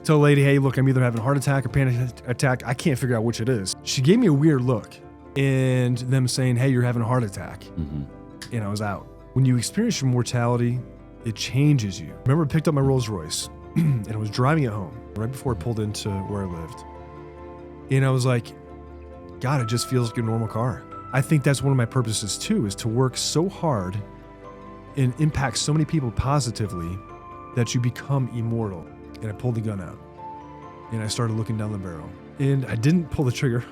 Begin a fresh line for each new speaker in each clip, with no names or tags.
Tell a lady, hey, look, I'm either having a heart attack or panic attack. I can't figure out which it is. She gave me a weird look and them saying, hey, you're having a heart attack. And I was out. When you experience your mortality, it changes you. I remember I picked up my Rolls Royce and I was driving it home right before I pulled into where I lived. And I was like, God, it just feels like a normal car. I think that's one of my purposes too, is to work so hard and impact so many people positively that you become immortal. And I pulled the gun out and I started looking down the barrel and I didn't pull the trigger.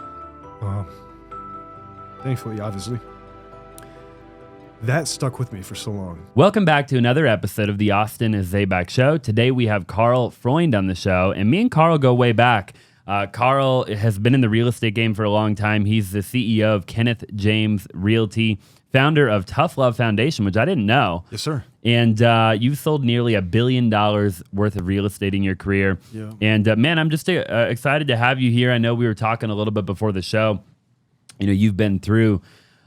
Thankfully, obviously. That stuck with me for so long.
Welcome back to another episode of the Austin Zaback Show. Today we have Karl Freund on the show, and me and Karl go way back. Karl has been in the real estate game for a long time. He's the CEO of Kenneth James Realty, founder of Tough Love Foundation, which I didn't know.
Yes, sir.
And you've sold nearly $1 billion worth of real estate in your career.
Yeah.
And man, I'm just excited to have you here. I know we were talking a little bit before the show. You know, you've been through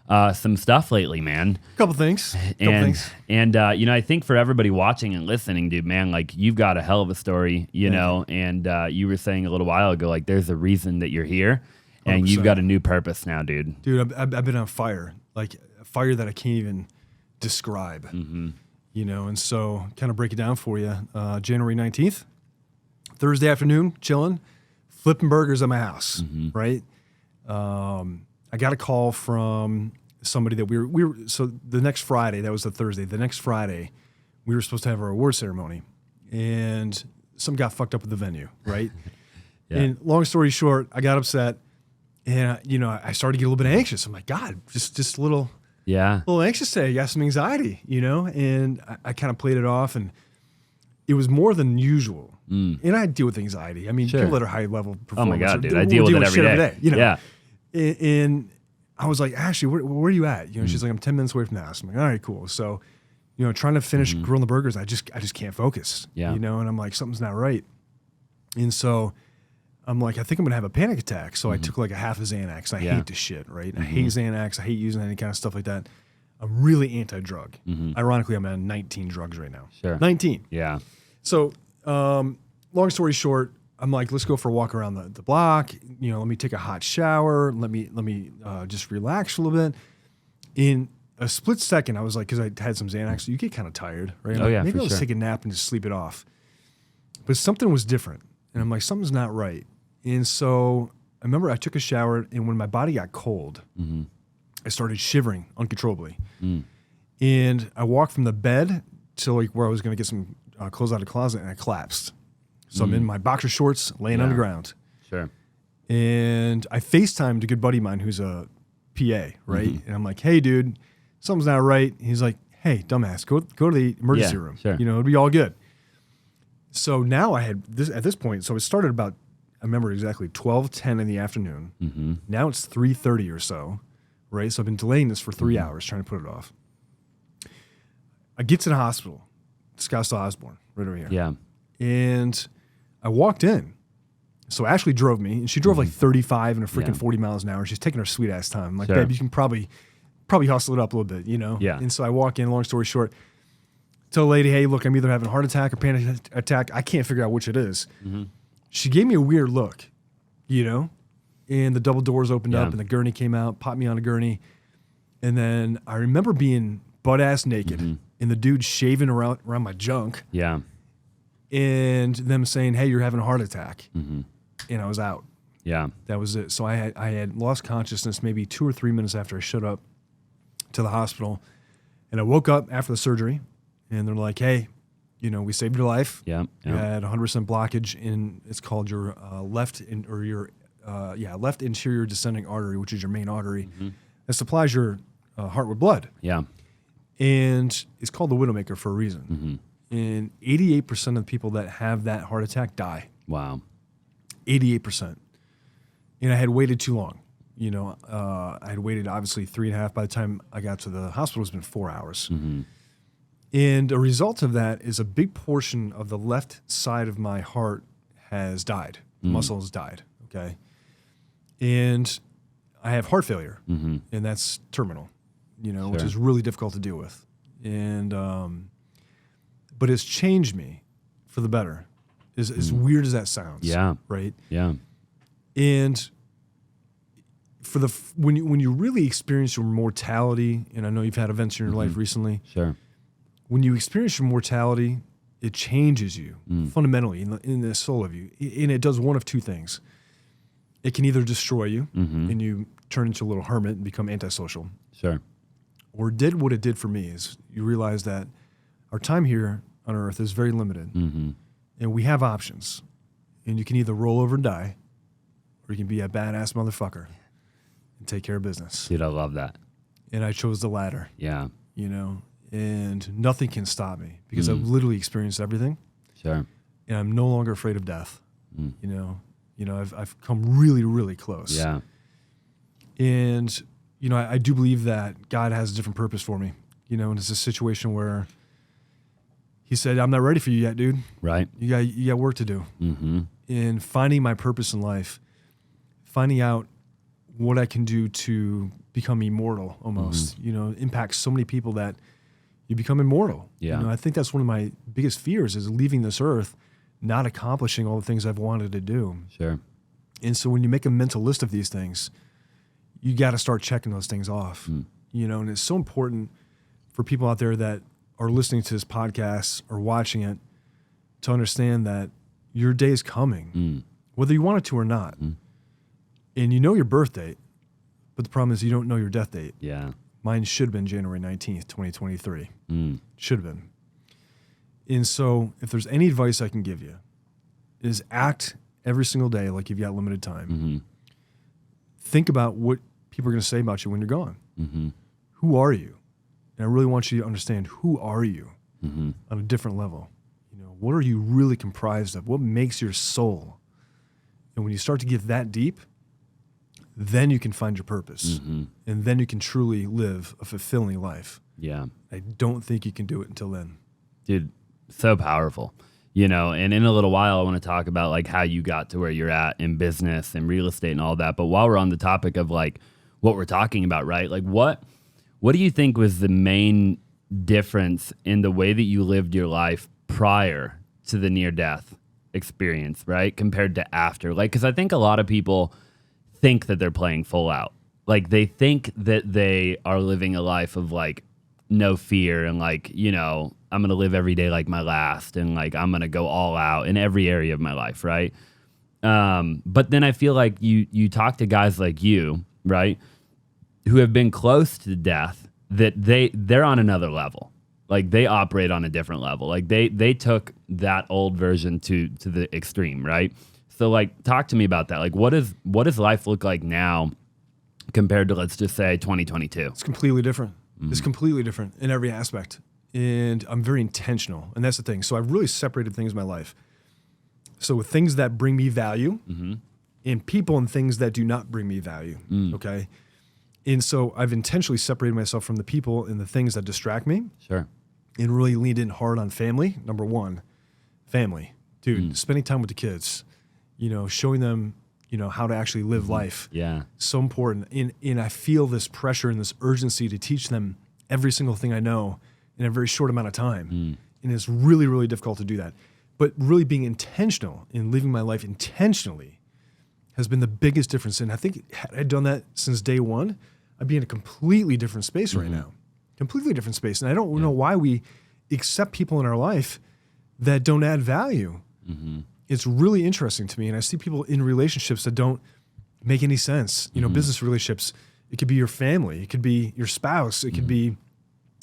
some stuff lately, man.
Couple things.
And you know, I think for everybody watching and listening, dude, man, like you've got a hell of a story, you know, and you were saying a little while ago, like there's a reason that you're here and
100%.
you've got a new purpose now, dude.
Dude, I've been on fire, like a fire that I can't even describe, you know, and so kind of break it down for you. January 19th, Thursday afternoon, chilling, flipping burgers at my house, right? I got a call from somebody that we were, so the next Friday, that was the Thursday, the next Friday, we were supposed to have our award ceremony and something got fucked up with the venue, right? And long story short, I got upset and, you know, I started to get a little bit anxious. I'm like, God, just a little anxious today. I got some anxiety, you know, and I kind of played it off and it was more than usual. And I deal with anxiety. I mean, people that are high level performers.
Oh my God, dude, I deal with it every day.
You know?
Yeah.
And I was like, Ashley, where are you at? You know, she's like, I'm 10 minutes away from the house. I'm like, all right, cool. So, you know, trying to finish grilling the burgers, I just can't focus.
Yeah.
You know, and I'm like, something's not right. And so I'm like, I think I'm gonna have a panic attack. So I took like a half a Xanax. I hate this shit, right? I hate Xanax. I hate using any kind of stuff like that. I'm really anti-drug. Ironically, I'm on 19 drugs right now. 19.
Yeah.
So, long story short, I'm like, let's go for a walk around the block. You know, let me take a hot shower. Let me just relax a little bit. In a split second, I was like, because I had some Xanax, so you get kind of tired, right?
Oh, yeah,
maybe
for
I'll just
sure.
take a nap and just sleep it off. But something was different, and I'm like, something's not right. And so I remember I took a shower, and when my body got cold, I started shivering uncontrollably. And I walked from the bed to like where I was going to get some clothes out of the closet, and I collapsed. So I'm in my boxer shorts, laying on the ground.
Sure.
And I FaceTimed a good buddy of mine who's a PA, right? And I'm like, hey, dude, something's not right. He's like, hey, dumbass, go to the emergency room.
Sure.
You know, it'll be all good. So now I had this at this point. So it started about, I remember exactly 12:10 in the afternoon. Now it's 3:30 or so, right? So I've been delaying this for 3 hours trying to put it off. I get to the hospital, Scottsdale Osborne, right over here.
Yeah.
And I walked in. So Ashley drove me, and she drove like 35 and a freaking 40 miles an hour. She's taking her sweet ass time. I'm like, babe, you can probably hustle it up a little bit, you know?
Yeah.
And so I walk in, long story short, tell a lady, hey, look, I'm either having a heart attack or panic attack. I can't figure out which it is. She gave me a weird look, you know? And the double doors opened up and the gurney came out, popped me on a gurney. And then I remember being butt ass naked and the dude shaving around my junk.
Yeah.
And them saying, hey, you're having a heart attack. And I was out.
Yeah.
That was it. So I had lost consciousness maybe 2 or 3 minutes after I showed up to the hospital. And I woke up after the surgery, and they're like, hey, you know, we saved your life.
Yeah.
You had 100% blockage in, it's called your left anterior descending artery, which is your main artery that supplies your heart with blood.
Yeah.
And it's called the Widowmaker for a reason. And 88% of the people that have that heart attack die.
Wow.
88%. And I had waited too long. You know, I had waited obviously 3.5. By the time I got to the hospital, it's been 4 hours. And a result of that is a big portion of the left side of my heart has died. The muscle has died, okay? And I have heart failure, and that's terminal, you know, which is really difficult to deal with. And but it's changed me for the better. as weird as that sounds.
Yeah.
Right.
Yeah.
And for when you really experience your mortality, and I know you've had events in your life recently.
Sure.
When you experience your mortality, it changes you fundamentally in the soul of you. And it does one of two things. It can either destroy you and you turn into a little hermit and become antisocial.
Sure.
Or did what it did for me is you realize that our time here on earth is very limited. And we have options. And you can either roll over and die, or you can be a badass motherfucker and take care of business.
Dude, I love that.
And I chose the latter.
Yeah.
You know, and nothing can stop me because I've literally experienced everything.
Sure.
And I'm no longer afraid of death. You know, I've come really, really close.
Yeah.
And, you know, I do believe that God has a different purpose for me, you know, and it's a situation where he said, I'm not ready for you yet, dude.
Right.
You got work to do. In finding my purpose in life, finding out what I can do to become immortal almost, you know, impact so many people that you become immortal.
Yeah.
You know, I think that's one of my biggest fears is leaving this earth, not accomplishing all the things I've wanted to do.
Sure.
And so when you make a mental list of these things, you got to start checking those things off, you know, and it's so important for people out there that are listening to this podcast or watching it to understand that your day is coming, whether you want it to or not. And you know your birth date, but the problem is you don't know your death date.
Yeah.
Mine should have been January 19th, 2023. Should have been. And so if there's any advice I can give you is act every single day like you've got limited time. Think about what people are going to say about you when you're gone. Who are you? And I really want you to understand, who are you on a different level? You know, what are you really comprised of? What makes your soul? And when you start to get that deep, then you can find your purpose. And then you can truly live a fulfilling life.
Yeah.
I don't think you can do it until then.
Dude, so powerful. You know, and in a little while, I want to talk about like how you got to where you're at in business and real estate and all that. But while we're on the topic of like what we're talking about, right? Like what do you think was the main difference in the way that you lived your life prior to the near-death experience, right? Compared to after? Like, because I think a lot of people think that they're playing full out. Like they think that they are living a life of like no fear and like, you know, I'm going to live every day like my last and like I'm going to go all out in every area of my life, right? But then I feel like you talk to guys like you, right, who have been close to death, that they're on another level. Like they operate on a different level. Like they took that old version to the extreme, right? So like talk to me about that. Like what does life look like now compared to, let's just say, 2022?
It's completely different. It's completely different in every aspect. And I'm very intentional. And that's the thing. So I've really separated things in my life. So with things that bring me value and people and things that do not bring me value. Okay. And so I've intentionally separated myself from the people and the things that distract me.
Sure.
And really leaned in hard on family. Number one, family. Dude, spending time with the kids, you know, showing them, you know, how to actually live life.
Yeah.
So important. And I feel this pressure and this urgency to teach them every single thing I know in a very short amount of time. And it's really, really difficult to do that. But really being intentional in living my life intentionally has been the biggest difference. And I think had I done that since day one, I'd be in a completely different space right now. Completely different space. And I don't know why we accept people in our life that don't add value. It's really interesting to me. And I see people in relationships that don't make any sense. You know, business relationships, it could be your family, it could be your spouse, it could be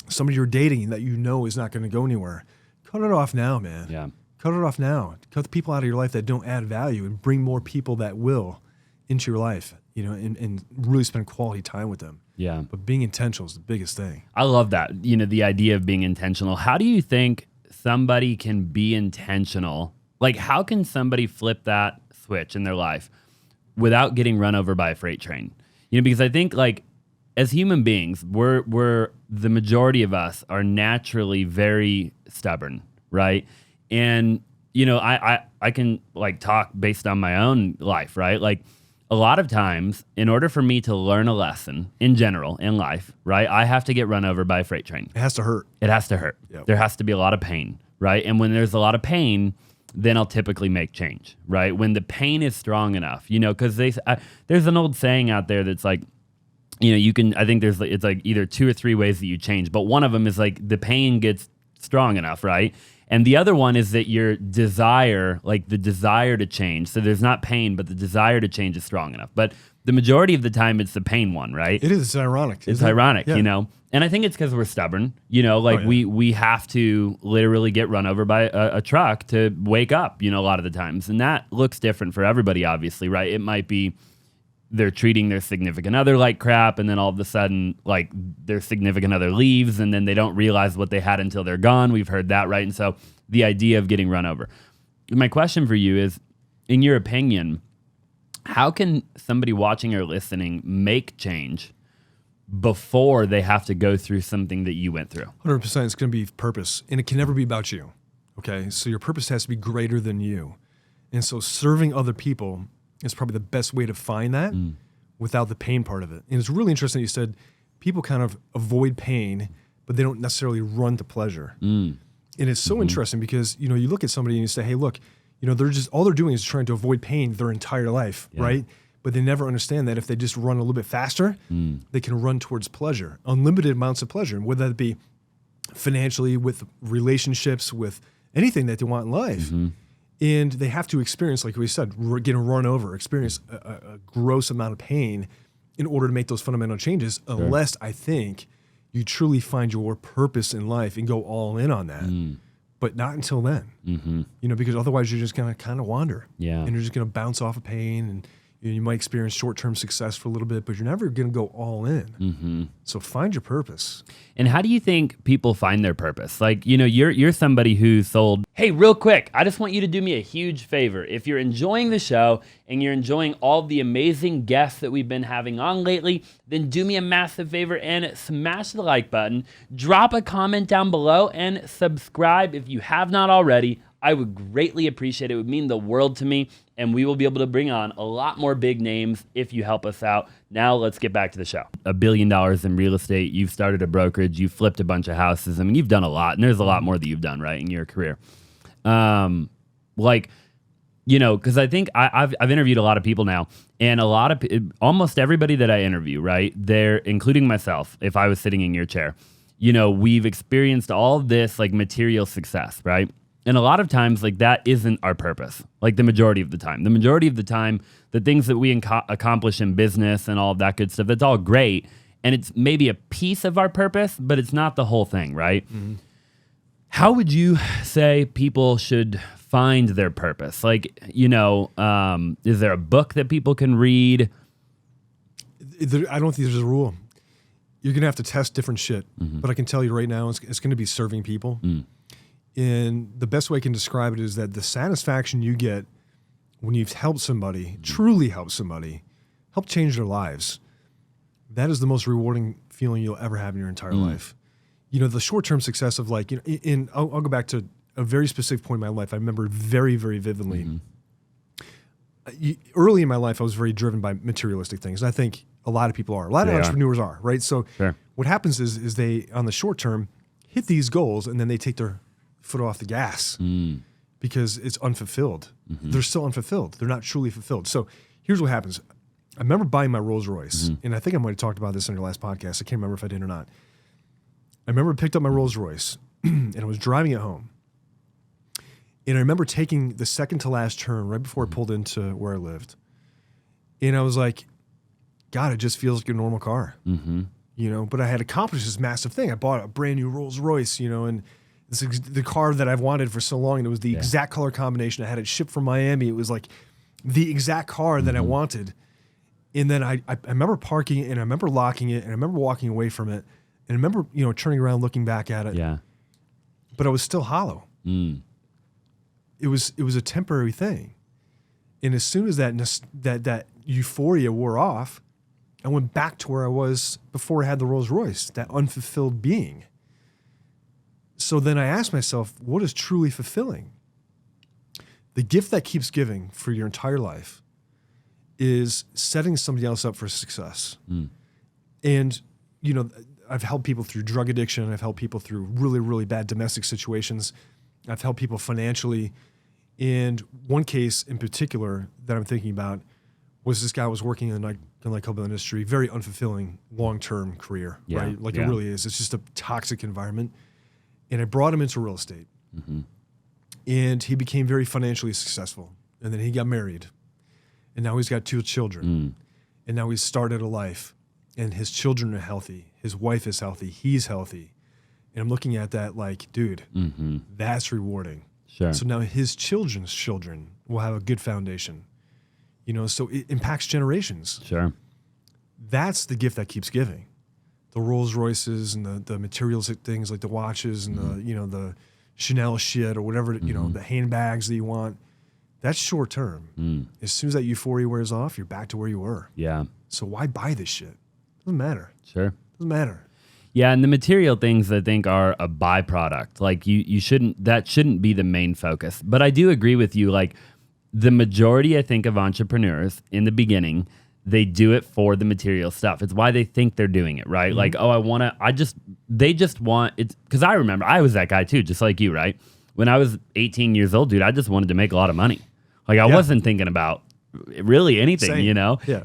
somebody you're dating that you know is not going to go anywhere. Cut it off now, man.
Yeah.
Cut it off now. Cut the people out of your life that don't add value and bring more people that will into your life, you know, and really spend quality time with them.
Yeah.
But being intentional is the biggest thing.
I love that. You know, the idea of being intentional. How do you think somebody can be intentional? Like, how can somebody flip that switch in their life without getting run over by a freight train? You know, because I think like as human beings, we're the majority of us are naturally very stubborn, right? And, you know, I can like talk based on my own life, right? Like a lot of times in order for me to learn a lesson in general in life, right, I have to get run over by a freight train.
It has to hurt.
It has to hurt.
Yep.
There has to be a lot of pain, right? And when there's a lot of pain, then I'll typically make change, right? When the pain is strong enough, because there's an old saying out there that's like, I think it's like either 2 or 3 ways that you change, but one of them is like the pain gets strong enough, right? And the other one is that your desire, like the desire to change. So there's not pain, but the desire to change is strong enough. But the majority of the time, it's the pain one, right?
It is. It's ironic.
It's ironic, And I think it's because we're stubborn. We have to literally get run over by a truck to wake up, a lot of the times. And that looks different for everybody, obviously, right? It might be they're treating their significant other like crap, and then all of a sudden, like, their significant other leaves, and then they don't realize what they had until they're gone. We've heard that, right? And so the idea of getting run over. My question for you is, in your opinion, how can somebody watching or listening make change before they have to go through something that you went through?
100%. It's going to be purpose, and it can never be about you. Okay, so your purpose has to be greater than you, and so serving other people is probably the best way to find that without the pain part of it. And it's really interesting that you said people kind of avoid pain, but they don't necessarily run to pleasure. And it's so interesting because you look at somebody and you say, hey, look, they're just all they're doing is trying to avoid pain their entire life, right? But they never understand that if they just run a little bit faster, they can run towards pleasure, unlimited amounts of pleasure, and whether that be financially, with relationships, with anything that they want in life. And they have to experience, like we said, getting run over, experience a gross amount of pain in order to make those fundamental changes, unless I think you truly find your purpose in life and go all in on that. But not until then, because otherwise you're just going to kind of wander. And you're just going to bounce off of pain, and you might experience short-term success for a little bit, but you're never going to go all in. So find your purpose.
And how do you think people find their purpose? Like, you're somebody who sold. Hey, real quick, I just want you to do me a huge favor. If you're enjoying the show and you're enjoying all the amazing guests that we've been having on lately, then do me a massive favor and smash the like button, drop a comment down below, and subscribe if you have not already. I would greatly appreciate it. It would mean the world to me, and we will be able to bring on a lot more big names if you help us out. Now let's get back to the show. $1 billion in real estate. You've started a brokerage. You've flipped a bunch of houses. I mean, you've done a lot, and there's a lot more that you've done, right, in your career. Because I think I've interviewed a lot of people now, and almost everybody that I interview, right, they're, including myself, if I was sitting in your chair, we've experienced all this like material success, right? And a lot of times, like, that isn't our purpose, like the majority of the time. The majority of the time, the things that we accomplish in business and all of that good stuff, that's all great. And it's maybe a piece of our purpose, but it's not the whole thing, right? How would you say people should find their purpose? Like, is there a book that people can read?
I don't think there's a rule. You're going to have to test different shit. But I can tell you right now, it's going to be serving people. And the best way I can describe it is that the satisfaction you get when you've helped somebody, truly helped somebody, helped change their lives, that is the most rewarding feeling you'll ever have in your entire life. The short-term success of like, I'll go back to a very specific point in my life. I remember very, very vividly. Early in my life, I was very driven by materialistic things. And I think a lot of people are. A lot of entrepreneurs are, right? So what happens is they, on the short term, hit these goals, and then they take their foot off the gas because it's unfulfilled. They're still unfulfilled. They're not truly fulfilled. So here's what happens. I remember buying my Rolls Royce, and I think I might have talked about this in your last podcast. I can't remember if I did or not. I remember I picked up my Rolls Royce, and I was driving it home. And I remember taking the second to last turn right before I pulled into where I lived. And I was like, God, it just feels like a normal car. But I had accomplished this massive thing. I bought a brand new Rolls Royce, and this is the car that I've wanted for so long. And it was the exact color combination. I had it shipped from Miami. It was like the exact car that I wanted. And then I remember parking it, and I remember locking it, and I remember walking away from it. And I remember, turning around, looking back at it. But I was still hollow. It was a temporary thing. And as soon as that euphoria wore off, I went back to where I was before I had the Rolls Royce, that unfulfilled being. So then I asked myself, what is truly fulfilling? The gift that keeps giving for your entire life is setting somebody else up for success. And, I've helped people through drug addiction. I've helped people through really, really bad domestic situations. I've helped people financially. And one case in particular that I'm thinking about was this guy was working in the nightclub industry, very unfulfilling long-term career, right? Like it really is. It's just a toxic environment. And I brought him into real estate. And he became very financially successful. And then he got married. And now he's got 2 children. And now he's started a life. And his children are healthy. His wife is healthy. He's healthy. And I'm looking at that like, dude, that's rewarding.
Sure.
So now his children's children will have a good foundation. So it impacts generations.
Sure.
That's the gift that keeps giving. The Rolls Royces and the materialistic things like the watches and the Chanel shit or whatever, the handbags that you want. That's short term. As soon as that euphoria wears off, you're back to where you were.
Yeah.
So why buy this shit? Doesn't matter.
Sure.
Doesn't matter.
Yeah, and the material things I think are a byproduct. Like that shouldn't be the main focus. But I do agree with you. Like the majority, I think, of entrepreneurs in the beginning, they do it for the material stuff. It's why they think they're doing it, right? Like, they just want it. Because I remember I was that guy too, just like you, right? When I was 18 years old, dude, I just wanted to make a lot of money. Like I wasn't thinking about really anything,
Same.
Yeah.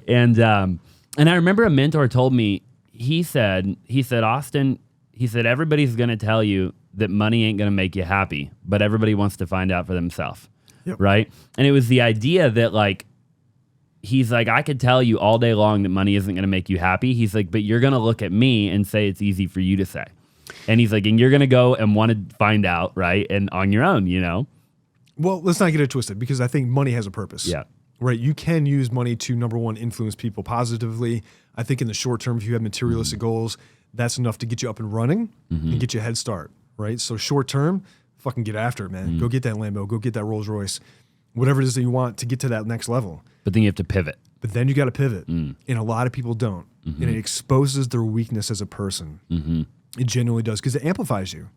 And I remember a mentor told me, he said, Austin, everybody's going to tell you that money ain't going to make you happy, but everybody wants to find out for themselves.
Yep.
Right. And it was the idea that like, he's like, I could tell you all day long that money isn't going to make you happy. He's like, but you're going to look at me and say it's easy for you to say. And he's like, and you're going to go and want to find out, right? And on your own,
Well, let's not get it twisted because I think money has a purpose.
Yeah.
Right. You can use money to, number one, influence people positively. I think in the short term, if you have materialistic goals, that's enough to get you up and running and get you a head start. Right. So short term, fucking get after it, man. Go get that Lambo, go get that Rolls Royce, whatever it is that you want to get to that next level.
But then you have to pivot.
But then you got to pivot. And a lot of people don't. And it exposes their weakness as a person. It genuinely does because it amplifies you.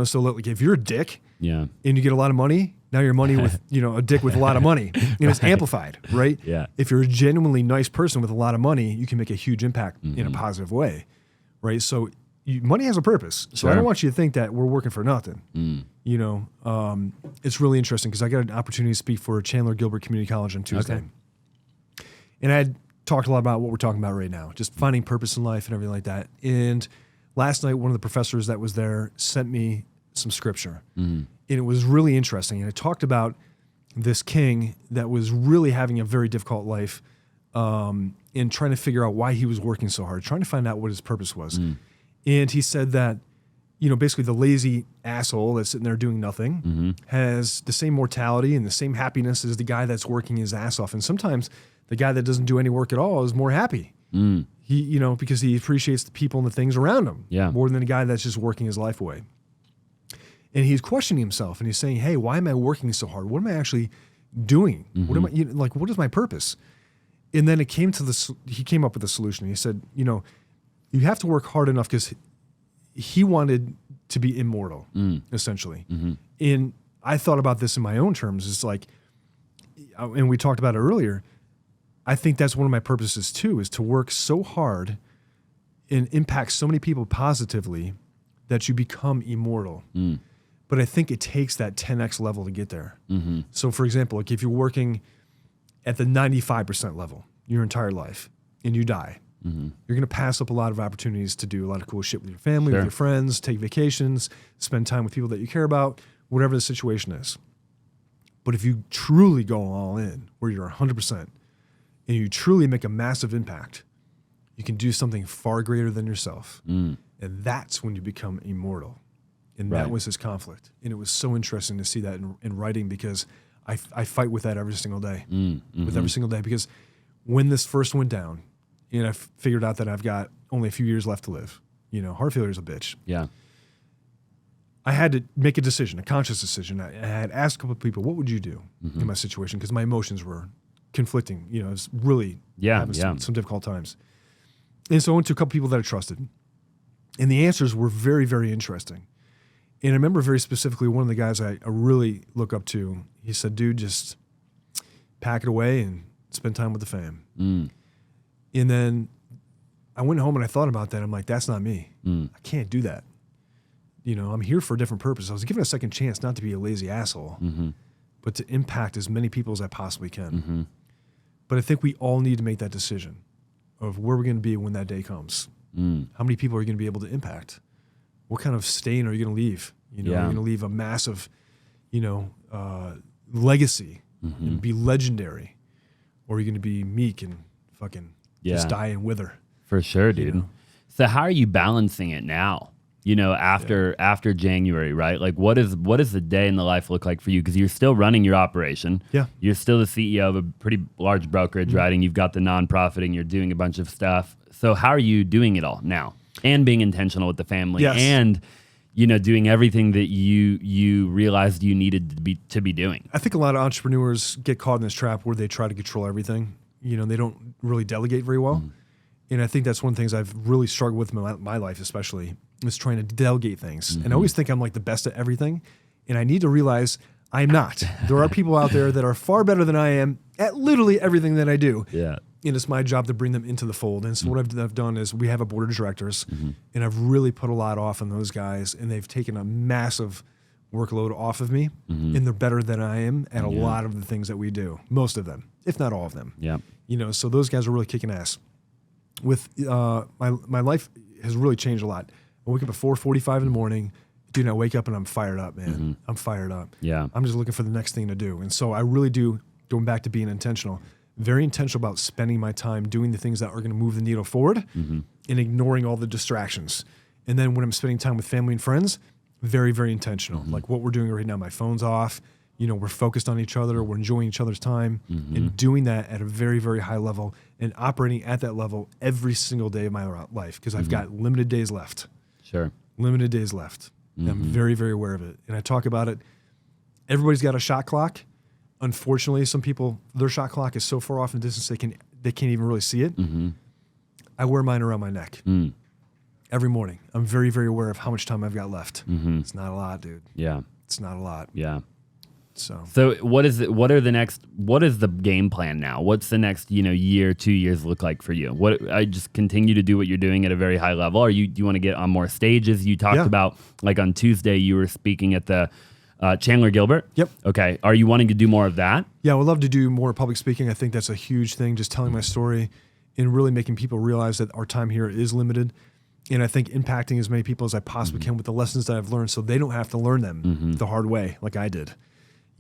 So like if you're a dick and you get a lot of money, now you're money with, a dick with a lot of money. It's amplified, right?
Yeah.
If you're a genuinely nice person with a lot of money, you can make a huge impact in a positive way, right? So money has a purpose. So I don't want you to think that we're working for nothing. It's really interesting because I got an opportunity to speak for Chandler Gilbert Community College on Tuesday.
Okay.
And I had talked a lot about what we're talking about right now, just finding purpose in life and everything like that. And last night, one of the professors that was there sent me some scripture. And it was really interesting. And it talked about this king that was really having a very difficult life and trying to figure out why he was working so hard, trying to find out what his purpose was. And he said that, basically the lazy asshole that's sitting there doing nothing has the same mortality and the same happiness as the guy that's working his ass off. And sometimes the guy that doesn't do any work at all is more happy. He, because he appreciates the people and the things around him more than the guy that's just working his life away. And he's questioning himself and he's saying, hey, why am I working so hard? What am I actually doing? What am I, what is my purpose? And then he came up with a solution. He said, you have to work hard enough because he wanted to be immortal, essentially. And I thought about this in my own terms. It's like, and we talked about it earlier, I think that's one of my purposes too, is to work so hard and impact so many people positively that you become immortal. But I think it takes that 10x level to get there. So for example, like if you're working at the 95% level your entire life and you die, you're going to pass up a lot of opportunities to do a lot of cool shit with your family, with your friends, take vacations, spend time with people that you care about, whatever the situation is. But if you truly go all in, where you're 100%, and you truly make a massive impact, you can do something far greater than yourself. And that's when you become immortal. And that was his conflict. And it was so interesting to see that in writing because I fight with that every single day. With every single day. Because when this first went down, and I figured out that I've got only a few years left to live, heart failure is a bitch. Yeah. I had to make a decision, a conscious decision. I had asked a couple of people, what would you do in my situation? Because my emotions were conflicting. It was really having some difficult times. And so I went to a couple people that I trusted. And the answers were very, very interesting. And I remember very specifically one of the guys I really look up to, he said, dude, just pack it away and spend time with the fam. And then I went home and I thought about that. I'm like, that's not me. I can't do that. I'm here for a different purpose. I was given a second chance not to be a lazy asshole, but to impact as many people as I possibly can. But I think we all need to make that decision of where we're going to be when that day comes. How many people are you going to be able to impact? What kind of stain are you going to leave? Are you going to leave a massive, legacy and be legendary? Or are you going to be meek and fucking just die and wither?
For sure, dude. So how are you balancing it now? After January, right? Like, what does the day in the life look like for you? Because you're still running your operation.
Yeah.
You're still the CEO of a pretty large brokerage, right? And you've got the nonprofiting. You're doing a bunch of stuff. So how are you doing it all now? And being intentional with the family, and doing everything that you realized you needed to be doing.
I think a lot of entrepreneurs get caught in this trap where they try to control everything. They don't really delegate very well. And I think that's one of the things I've really struggled with in my life, especially, is trying to delegate things. And I always think I'm like the best at everything. And I need to realize I'm not. There are people out there that are far better than I am at literally everything that I do.
Yeah.
And it's my job to bring them into the fold. And so what I've done is we have a board of directors, and I've really put a lot off on those guys, and they've taken a massive workload off of me, and they're better than I am at a lot of the things that we do, most of them, if not all of them.
Yeah.
So those guys are really kicking ass. With my life has really changed a lot. I wake up at 4:45 in the morning. Dude, I wake up and I'm fired up, man. I'm fired up.
Yeah.
I'm just looking for the next thing to do. And so I really do, going back to being intentional, very intentional about spending my time doing the things that are going to move the needle forward and ignoring all the distractions. And then when I'm spending time with family and friends, very, very intentional. Like what we're doing right now, my phone's off. We're focused on each other. We're enjoying each other's time and doing that at a very, very high level and operating at that level every single day of my life because I've got limited days left.
Sure.
Limited days left. And I'm very, very aware of it. And I talk about it. Everybody's got a shot clock. Unfortunately, some people, their shot clock is so far off in distance they can't even really see it. I wear mine around my neck every morning. I'm very, very aware of how much time I've got left. It's not a lot, dude.
Yeah.
It's not a lot.
Yeah.
So
what is it? What is the game plan now? What's the next, year, 2 years look like for you? I just continue to do what you're doing at a very high level. Or do you want to get on more stages? You talked about, like on Tuesday, you were speaking at the Chandler Gilbert.
Yep.
Okay. Are you wanting to do more of that?
Yeah, I would love to do more public speaking. I think that's a huge thing, just telling my story and really making people realize that our time here is limited. And I think impacting as many people as I possibly can with the lessons that I've learned so they don't have to learn them the hard way like I did.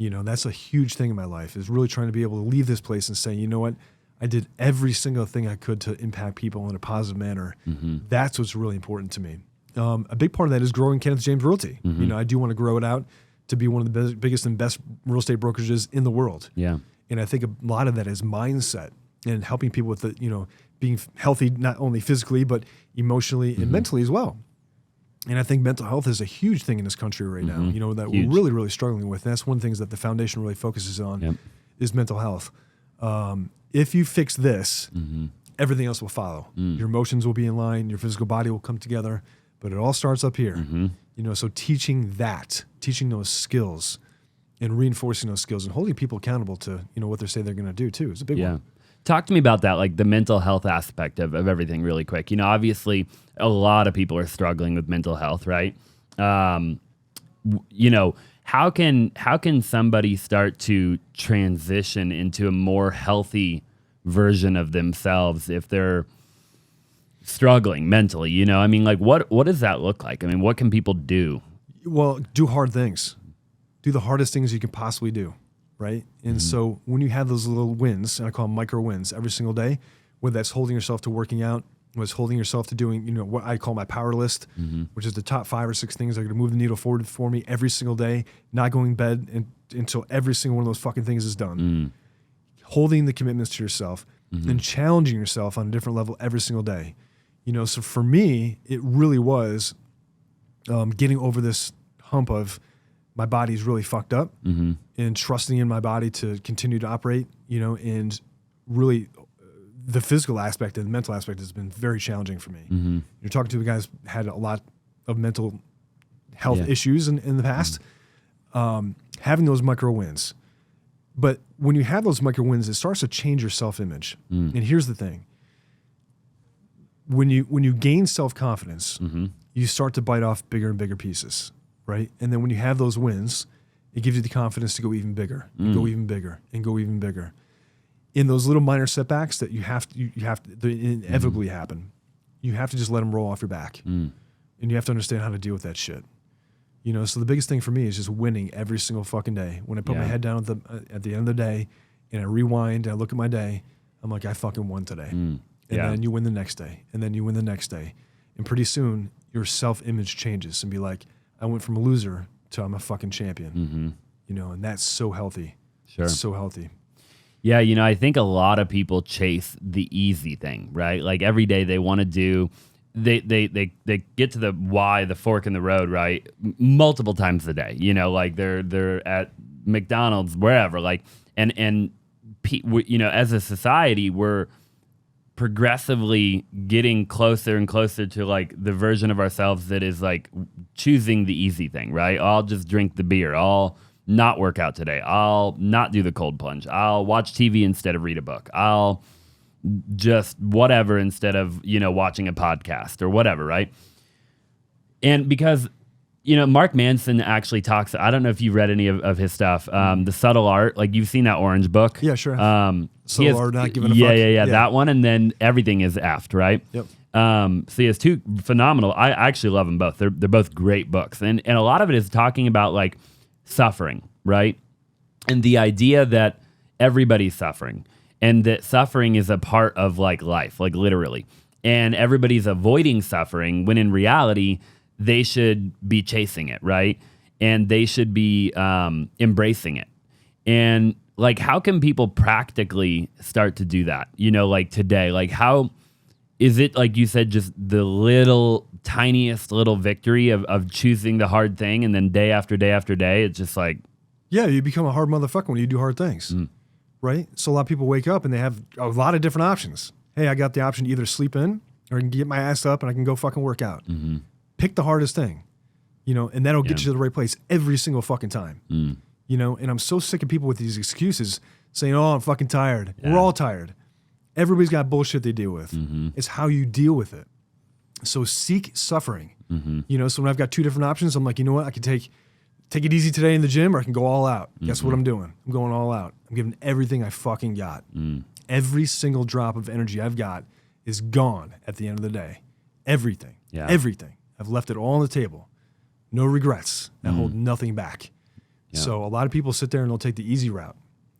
That's a huge thing in my life, is really trying to be able to leave this place and say, you know what, I did every single thing I could to impact people in a positive manner. That's what's really important to me. A big part of that is growing Kenneth James Realty. I do want to grow it out to be one of the biggest and best real estate brokerages in the world.
Yeah.
And I think a lot of that is mindset and helping people with being healthy, not only physically, but emotionally and mentally as well. And I think mental health is a huge thing in this country right now, that we're really, really struggling with. And that's one of the things that the foundation really focuses on is mental health. If you fix this, everything else will follow. Your emotions will be in line, your physical body will come together, but it all starts up here. So teaching those skills and reinforcing those skills and holding people accountable to, what they say they're going to do too is a big one.
Talk to me about that, like the mental health aspect of everything really quick. Obviously a lot of people are struggling with mental health, right? How can somebody start to transition into a more healthy version of themselves if they're struggling mentally? What does that look like? What can people do?
Well, do hard things. Do the hardest things you can possibly do. Right. And so when you have those little wins, and I call them micro wins every single day, whether that's holding yourself to working out, whether it's holding yourself to doing, what I call my power list, which is the top 5 or 6 things that are going to move the needle forward for me every single day, not going to bed until every single one of those fucking things is done. Holding the commitments to yourself and challenging yourself on a different level every single day. So for me, it really was getting over this hump of my body's really fucked up and trusting in my body to continue to operate, and really the physical aspect and the mental aspect has been very challenging for me. You're talking to guys had a lot of mental health issues in the past, having those micro wins. But when you have those micro wins, it starts to change your self-image. And here's the thing. When you gain self-confidence, you start to bite off bigger and bigger pieces. Right. And then when you have those wins, It gives you the confidence to go even bigger, and go even bigger, and go even bigger. In those little minor setbacks that you have to they inevitably happen, you have to just let them roll off your back. And you have to understand how to deal with that shit. You know, so the biggest thing for me is just winning every single fucking day. When I put my head down at the end of the day and I rewind and I look at my day, I'm like, I fucking won today. And then you win the next day, and then you win the next day. And pretty soon your self-image changes and be like, I went from a loser to I'm a fucking champion. You know, and that's so healthy.
Sure.
It's so healthy.
Yeah, you know, I think a lot of people chase the easy thing, right? Like every day they want to do, they get to the why, the fork in the road, right? Multiple times a day. You know, like they're at McDonald's, wherever. Like, and you know, as a society, we're progressively getting closer and closer to like the version of ourselves that is like choosing the easy thing, right? I'll just drink the beer. I'll not work out today. I'll not do the cold plunge. I'll watch TV instead of read a book. I'll just whatever instead of, you know, watching a podcast or whatever, right? And because, you know, Mark Manson actually talks, I don't know if you've read any of his stuff, The Subtle Art, like you've seen that orange book.
Yeah, sure. Subtle Art, Not Giving a
Fuck.
Yeah,
that one, and then Everything is Aft, right?
Yep.
So he has two phenomenal, I actually love them both. They're both great books. And a lot of it is talking about like suffering, right? And the idea that everybody's suffering and that suffering is a part of like life, like literally. And everybody's avoiding suffering when in reality, they should be chasing it, right? And they should be embracing it. And like, how can people practically start to do that? You know, like today, like how is it, like you said, just the tiniest little victory of choosing the hard thing, and then day after day after day, it's just like,
yeah, you become a hard motherfucker when you do hard things, right? So a lot of people wake up and they have a lot of different options. Hey, I got the option to either sleep in or I can get my ass up and I can go fucking work out. Pick the hardest thing, you know, and that'll get you to the right place every single fucking time. You know, and I'm so sick of people with these excuses saying, oh, I'm fucking tired. We're all tired. Everybody's got bullshit they deal with. It's how you deal with it. So seek suffering. You know, so when I've got two different options, I'm like, you know what? I can take it easy today in the gym, or I can go all out. Guess what I'm doing? I'm going all out. I'm giving everything I fucking got. Every single drop of energy I've got is gone at the end of the day. Everything. Everything. I've left it all on the table. No regrets. I hold nothing back. So a lot of people sit there and they'll take the easy route,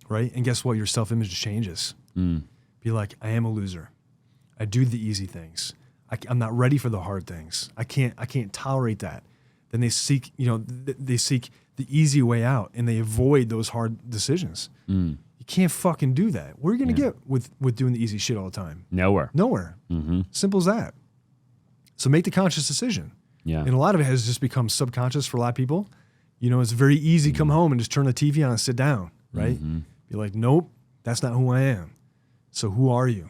right? And guess what? Your self-image changes. Be like, I am a loser. I do the easy things. I'm not ready for the hard things. I can't tolerate that. Then they seek, you know, they seek the easy way out and they avoid those hard decisions. You can't fucking do that. Where are you going to get with doing the easy shit all the time?
nowhere.
Simple as that. So make the conscious decision. And a lot of it has just become subconscious for a lot of people. You know, it's very easy to come home and just turn the TV on and sit down, right? Be like, nope, that's not who I am. So who are you?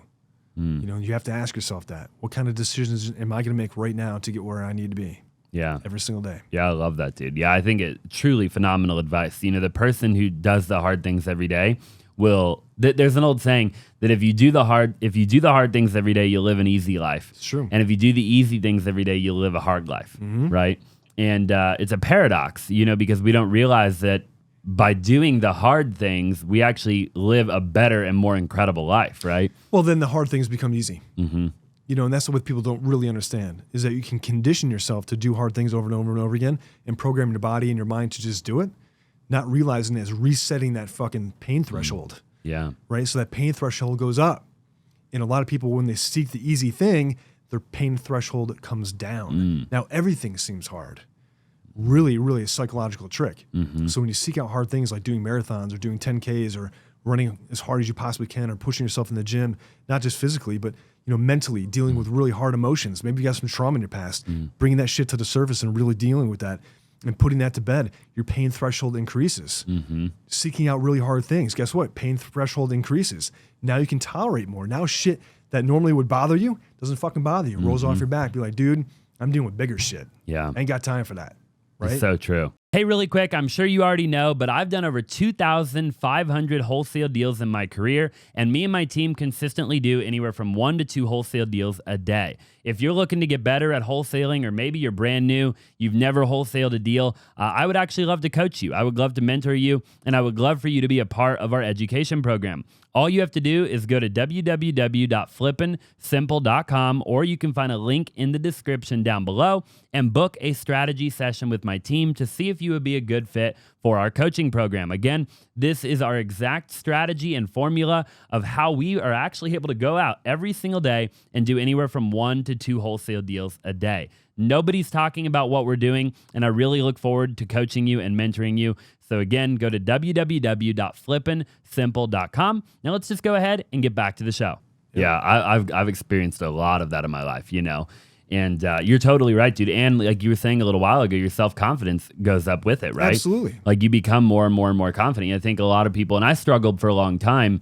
You know, you have to ask yourself that. What kind of decisions am I going to make right now to get where I need to be? Every single day.
Yeah, I love that, dude. Yeah, I think it truly phenomenal advice. You know, the person who does the hard things every day will. There's an old saying that if you do the hard things every day, you'll live an easy life.
It's true.
And if you do the easy things every day, you'll live a hard life, right? And it's a paradox, you know, because we don't realize that by doing the hard things, we actually live a better and more incredible life, right?
Well, then the hard things become easy. You know, and that's what people don't really understand, is that you can condition yourself to do hard things over and over and over again and program your body and your mind to just do it, not realizing it's resetting that fucking pain threshold. Right? So that pain threshold goes up. And a lot of people, when they seek the easy thing, their pain threshold comes down. Now, everything seems hard. Really, really a psychological trick. So when you seek out hard things like doing marathons or doing 10Ks or running as hard as you possibly can or pushing yourself in the gym, not just physically, but you know, mentally dealing with really hard emotions. Maybe you got some trauma in your past, bringing that shit to the surface and really dealing with that and putting that to bed, your pain threshold increases. Seeking out really hard things, guess what? Pain threshold increases. Now you can tolerate more. Now shit that normally would bother you doesn't fucking bother you. Rolls off your back. Be like, dude, I'm dealing with bigger shit. I ain't got time for that. Right?
It's so true. Hey, really quick, I'm sure you already know, but I've done over 2,500 wholesale deals in my career, and me and my team consistently do anywhere from 1 to 2 wholesale deals a day. If you're looking to get better at wholesaling, or maybe you're brand new, you've never wholesaled a deal, I would actually love to coach you. I would love to mentor you, and I would love for you to be a part of our education program. All you have to do is go to www.flippinsimple.com, or you can find a link in the description down below and book a strategy session with my team to see if you would be a good fit for our coaching program. Again, this is our exact strategy and formula of how we are actually able to go out every single day and do anywhere from 1 to 2 wholesale deals a day. Nobody's talking about what we're doing, and I really look forward to coaching you and mentoring you. So again, go to www.flippinsimple.com. Now let's just go ahead and get back to the show. Yeah, I've experienced a lot of that in my life, and you're totally right, dude. And like you were saying a little while ago, your self-confidence goes up with it, right?
Absolutely.
Like you become more and more and more confident. I think a lot of people, and I struggled for a long time,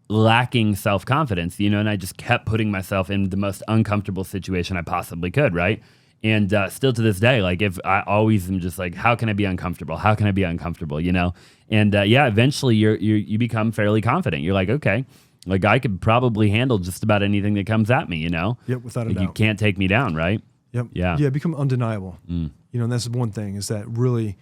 lacking self-confidence, and I just kept putting myself in the most uncomfortable situation I possibly could, right? And still to this day, like if I always am just like, how can I be uncomfortable? How can I be uncomfortable? And eventually you become fairly confident. You're like, okay, like I could probably handle just about anything that comes at me.
Yep, without a doubt.
You can't take me down, right?
Yep.
Yeah.
Yeah, become undeniable. And that's one thing, is that really,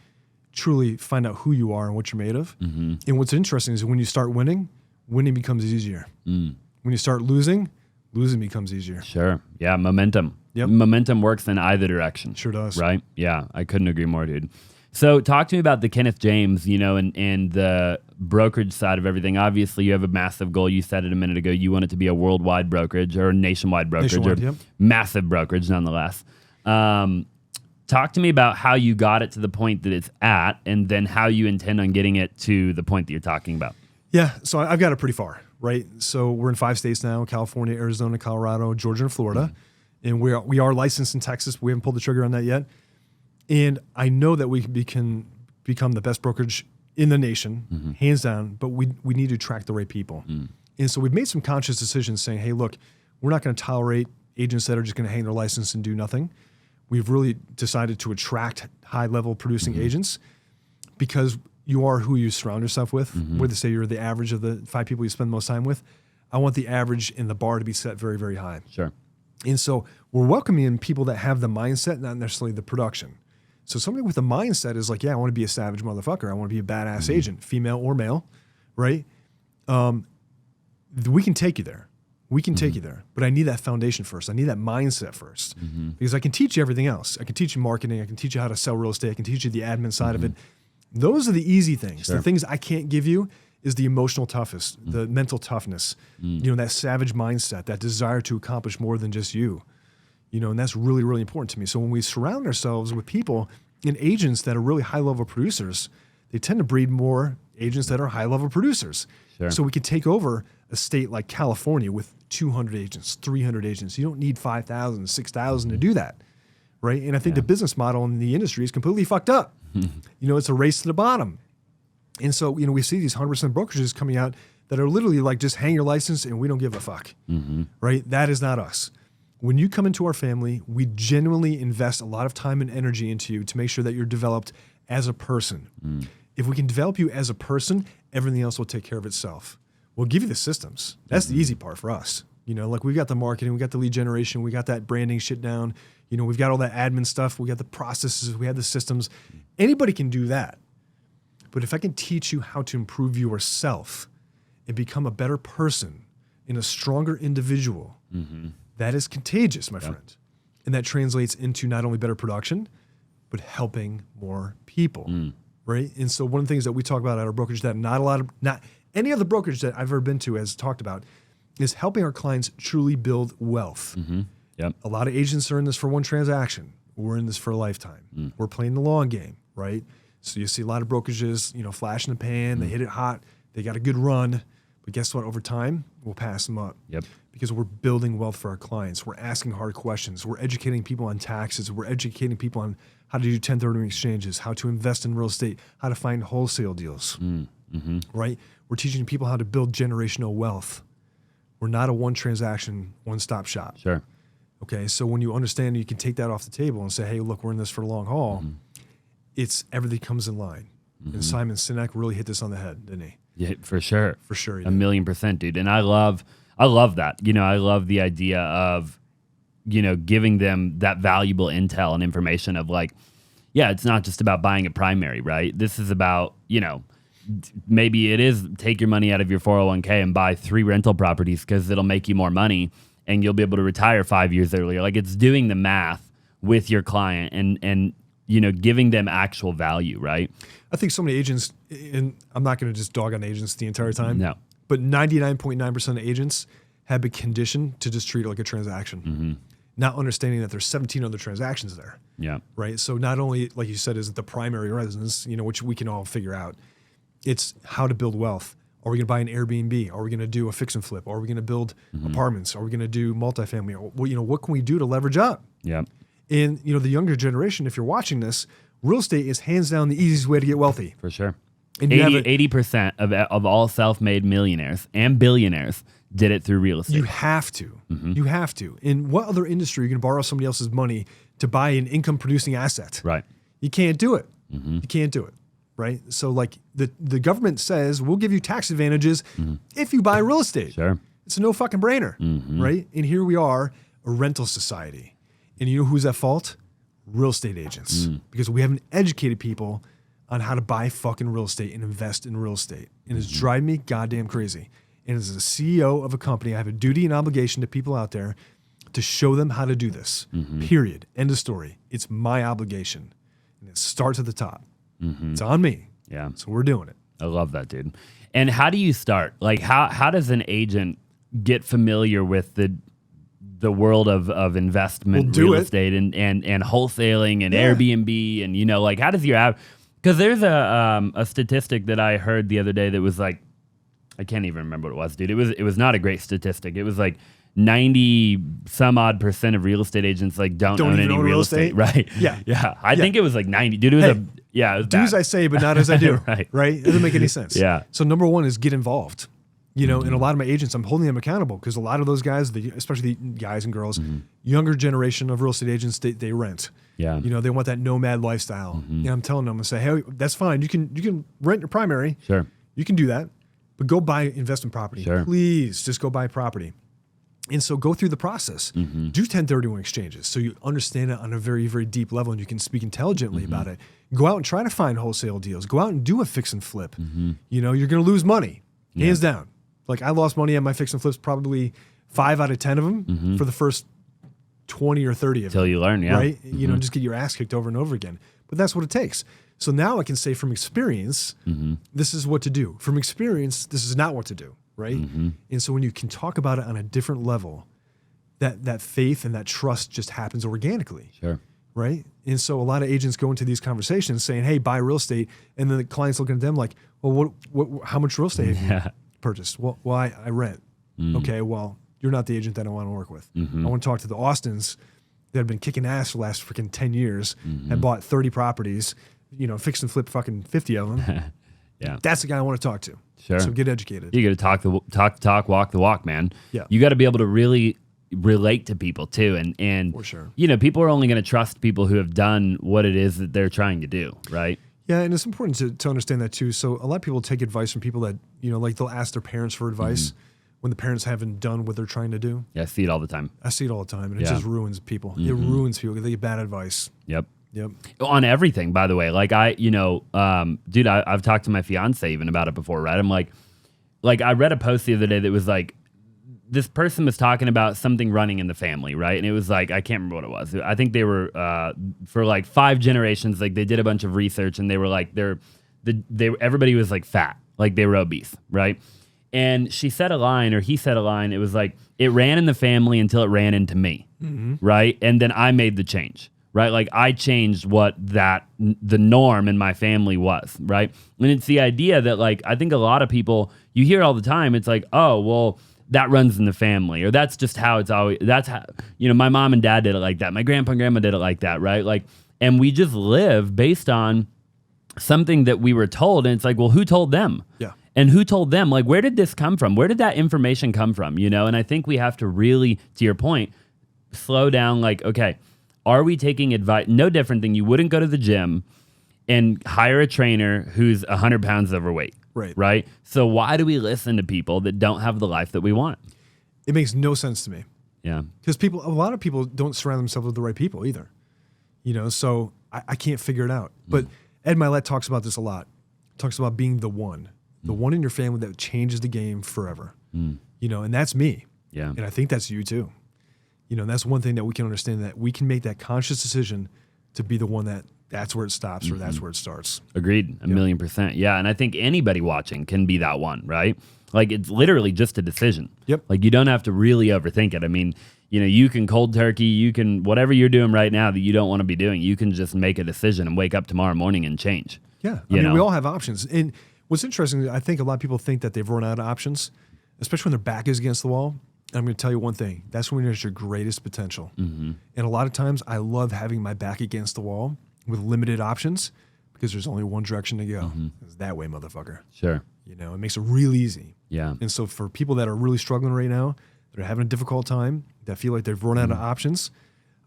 truly find out who you are and what you're made of. And what's interesting is when you start winning becomes easier. When you start losing becomes easier.
Sure. Yeah, momentum.
Yep.
Momentum works in either direction.
Sure does.
Right? Yeah, I couldn't agree more, dude. So talk to me about the Kenneth James, and the brokerage side of everything. Obviously, you have a massive goal. You said it a minute ago. You want it to be a worldwide brokerage or a nationwide brokerage, massive brokerage nonetheless. Talk to me about how you got it to the point that it's at, and then how you intend on getting it to the point that you're talking about.
Yeah, so I've got it pretty far, right? So we're in 5 states now: California, Arizona, Colorado, Georgia, and Florida. And we are licensed in Texas, but we haven't pulled the trigger on that yet. And I know that we can become the best brokerage in the nation, hands down, but we need to attract the right people. And so we've made some conscious decisions saying, hey, look, we're not going to tolerate agents that are just going to hang their license and do nothing. We've really decided to attract high-level producing agents, because you are who you surround yourself with. Where they say you're the average of the 5 people you spend the most time with. I want the average and the bar to be set very, very high.
Sure.
And so we're welcoming in people that have the mindset, not necessarily the production. So somebody with the mindset is like, yeah, I want to be a savage motherfucker. I want to be a badass agent, female or male, right? We can take you there. We can take you there. But I need that foundation first. I need that mindset first. Because I can teach you everything else. I can teach you marketing. I can teach you how to sell real estate. I can teach you the admin side of it. Those are the easy things. Sure. The things I can't give you is the emotional toughness, the mental toughness, that savage mindset, that desire to accomplish more than just you, and that's really, really important to me. So when we surround ourselves with people and agents that are really high-level producers, they tend to breed more agents that are high-level producers.
Sure.
So we can take over a state like California with 200 agents, 300 agents. You don't need 5,000, 6,000 to do that, right? And I think the business model in the industry is completely fucked up. It's a race to the bottom. And so, we see these 100% brokerages coming out that are literally like, just hang your license and we don't give a fuck, right? That is not us. When you come into our family, we genuinely invest a lot of time and energy into you to make sure that you're developed as a person. If we can develop you as a person, everything else will take care of itself. We'll give you the systems. That's the easy part for us. Like we've got the marketing, we got the lead generation, we got that branding shit down. We've got all that admin stuff, we got the processes, we have the systems. Anybody can do that. But if I can teach you how to improve yourself and become a better person and a stronger individual, that is contagious, my friend. And that translates into not only better production, but helping more people, right? And so one of the things that we talk about at our brokerage that not any other brokerage that I've ever been to has talked about is helping our clients truly build wealth.
Yep.
A lot of agents are in this for one transaction. We're in this for a lifetime. We're playing the long game, right? So you see a lot of brokerages, flash in the pan, they hit it hot, they got a good run, but guess what? Over time, we'll pass them up.
Yep.
Because we're building wealth for our clients. We're asking hard questions. We're educating people on taxes. We're educating people on how to do 1031 exchanges, how to invest in real estate, how to find wholesale deals, right? We're teaching people how to build generational wealth. We're not a one transaction, one-stop shop.
Sure.
Okay, so when you understand, you can take that off the table and say, hey, look, we're in this for the long haul. It's everything comes in line. And Simon Sinek really hit this on the head, didn't he?
Yeah, for sure.
For sure.
1,000,000%, dude. And I love that. I love the idea of giving them that valuable intel and information of like, yeah, it's not just about buying a primary, right? This is about, maybe it is take your money out of your 401k and buy 3 rental properties because it'll make you more money and you'll be able to retire 5 years earlier. Like it's doing the math with your client and giving them actual value, right?
I think so many agents, and I'm not going to just dog on agents the entire time.
No.
But 99.9% of agents have been conditioned to just treat it like a transaction, not understanding that there's 17 other transactions there.
Yeah.
Right. So not only, like you said, is it the primary residence, which we can all figure out. It's how to build wealth. Are we going to buy an Airbnb? Are we going to do a fix and flip? Are we going to build apartments? Are we going to do multifamily? What can we do to leverage up?
Yeah.
And the younger generation, if you're watching this, real estate is hands down the easiest way to get wealthy.
For sure.
And
80% of all self-made millionaires and billionaires did it through real estate.
You have to. You have to. In what other industry are you going to borrow somebody else's money to buy an income-producing asset?
Right.
You can't do it. You can't do it. Right. So like the government says, we'll give you tax advantages if you buy real estate.
Sure.
It's a no fucking brainer. Right. And here we are, a rental society. And you know who's at fault? Real estate agents. Because we haven't educated people on how to buy fucking real estate and invest in real estate. And it's driving me goddamn crazy. And as a CEO of a company, I have a duty and obligation to people out there to show them how to do this. Period. End of story. It's my obligation. And it starts at the top. It's on me.
Yeah.
So we're doing it.
I love that, dude. And how do you start? Like how does an agent get familiar with the world of investment, real estate and wholesaling and Airbnb and like how does your app? Because there's a statistic that I heard the other day that was like, I can't even remember what it was, dude. It was not a great statistic. It was like 90 some odd % of real estate agents like don't own any real estate. Right.
Yeah.
I think it was like 90, dude. It was it was
do
bad.
as I say, but not as I do.
Right.
It doesn't make any sense.
Yeah.
So number one is get involved. And a lot of my agents, I'm holding them accountable because a lot of those guys, especially the guys and girls, younger generation of real estate agents, they rent.
Yeah.
They want that nomad lifestyle. I'm telling them, I say, hey, that's fine. You can rent your primary.
Sure.
You can do that, but go buy investment property.
Sure.
Please just go buy property. And so go through the process. Do 1031 exchanges so you understand it on a very, very deep level and you can speak intelligently about it. Go out and try to find wholesale deals. Go out and do a fix and flip. You're going to lose money, hands down. Like I lost money on my fix and flips, probably 5 out of 10 of them for the first 20 or 30 of them.
Till you learn,
Right? Just get your ass kicked over and over again. But that's what it takes. So now I can say from experience, this is what to do. From experience, this is not what to do. Right. And so when you can talk about it on a different level, that faith and that trust just happens organically.
Sure.
Right. And so a lot of agents go into these conversations saying, hey, buy real estate. And then the client's looking at them like, well, how much real estate have you purchased? Well, I rent. Okay. Well, you're not the agent that I want to work with. I want to talk to the Austins that have been kicking ass for the last freaking 10 years and bought 30 properties, fix and flip fucking 50 of them.
Yeah.
That's the guy I want to talk to.
Sure.
So get educated.
You got to talk, walk the walk, man.
Yeah.
You got to be able to really relate to people too. And
For sure.
People are only going to trust people who have done what it is that they're trying to do. Right.
Yeah. And it's important to understand that too. So a lot of people take advice from people that, like they'll ask their parents for advice when the parents haven't done what they're trying to do.
Yeah. I see it all the time.
I see it all the time. And it just ruins people. It ruins people because they get bad advice.
Yep.
Yep.
On everything, by the way. Like dude, I've talked to my fiance even about it before, right? I'm like I read a post the other day that was like, this person was talking about something running in the family, right? And it was like, I can't remember what it was. I think they were, for like 5 generations, like they did a bunch of research and they were like, everybody was like fat, like they were obese, right? And she said a line, or he said a line, it was like, it ran in the family until it ran into me, right? And then I made the change. Right? Like I changed what the norm in my family was, right? And it's the idea that like, I think a lot of people, you hear all the time, it's like, oh, well, that runs in the family, or that's just how it's always, that's how, my mom and dad did it like that. My grandpa and grandma did it like that, right? Like, and we just live based on something that we were told. And it's like, well, who told them?
Yeah.
And who told them? Like, where did this come from? Where did that information come from? And I think we have to really, to your point, slow down. Like, okay, are we taking advice? No different than you wouldn't go to the gym and hire a trainer who's 100 pounds overweight. Right. So why do we listen to people that don't have the life that we want?
It makes no sense to me.
Yeah.
Because a lot of people don't surround themselves with the right people either. So I can't figure it out. But Ed Milet talks about this a lot. Talks about being the one in your family that changes the game forever. And that's me.
Yeah.
And I think that's you too. And that's one thing that we can understand, that we can make that conscious decision to be the one that's where it stops or that's where it starts.
Agreed. A million percent. Yeah. And I think anybody watching can be that one, right? Like, it's literally just a decision.
Yep.
Like, you don't have to really overthink it. I mean, you can cold turkey, you can, whatever you're doing right now that you don't want to be doing, you can just make a decision and wake up tomorrow morning and change.
Yeah. I mean, we all have options. And what's interesting, I think a lot of people think that they've run out of options, especially when their back is against the wall. And I'm going to tell you one thing. That's when you're at your greatest potential. And a lot of times I love having my back against the wall with limited options, because there's only one direction to go. It's that way, motherfucker.
Sure.
It makes it real easy.
Yeah.
And so for people that are really struggling right now, that are having a difficult time, that feel like they've run out of options,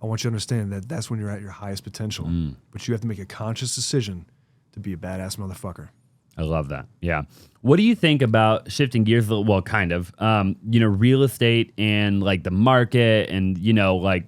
I want you to understand that that's when you're at your highest potential. But you have to make a conscious decision to be a badass motherfucker.
I love that. Yeah. What do you think about shifting gears a little? Well, kind of, real estate and like the market and, like,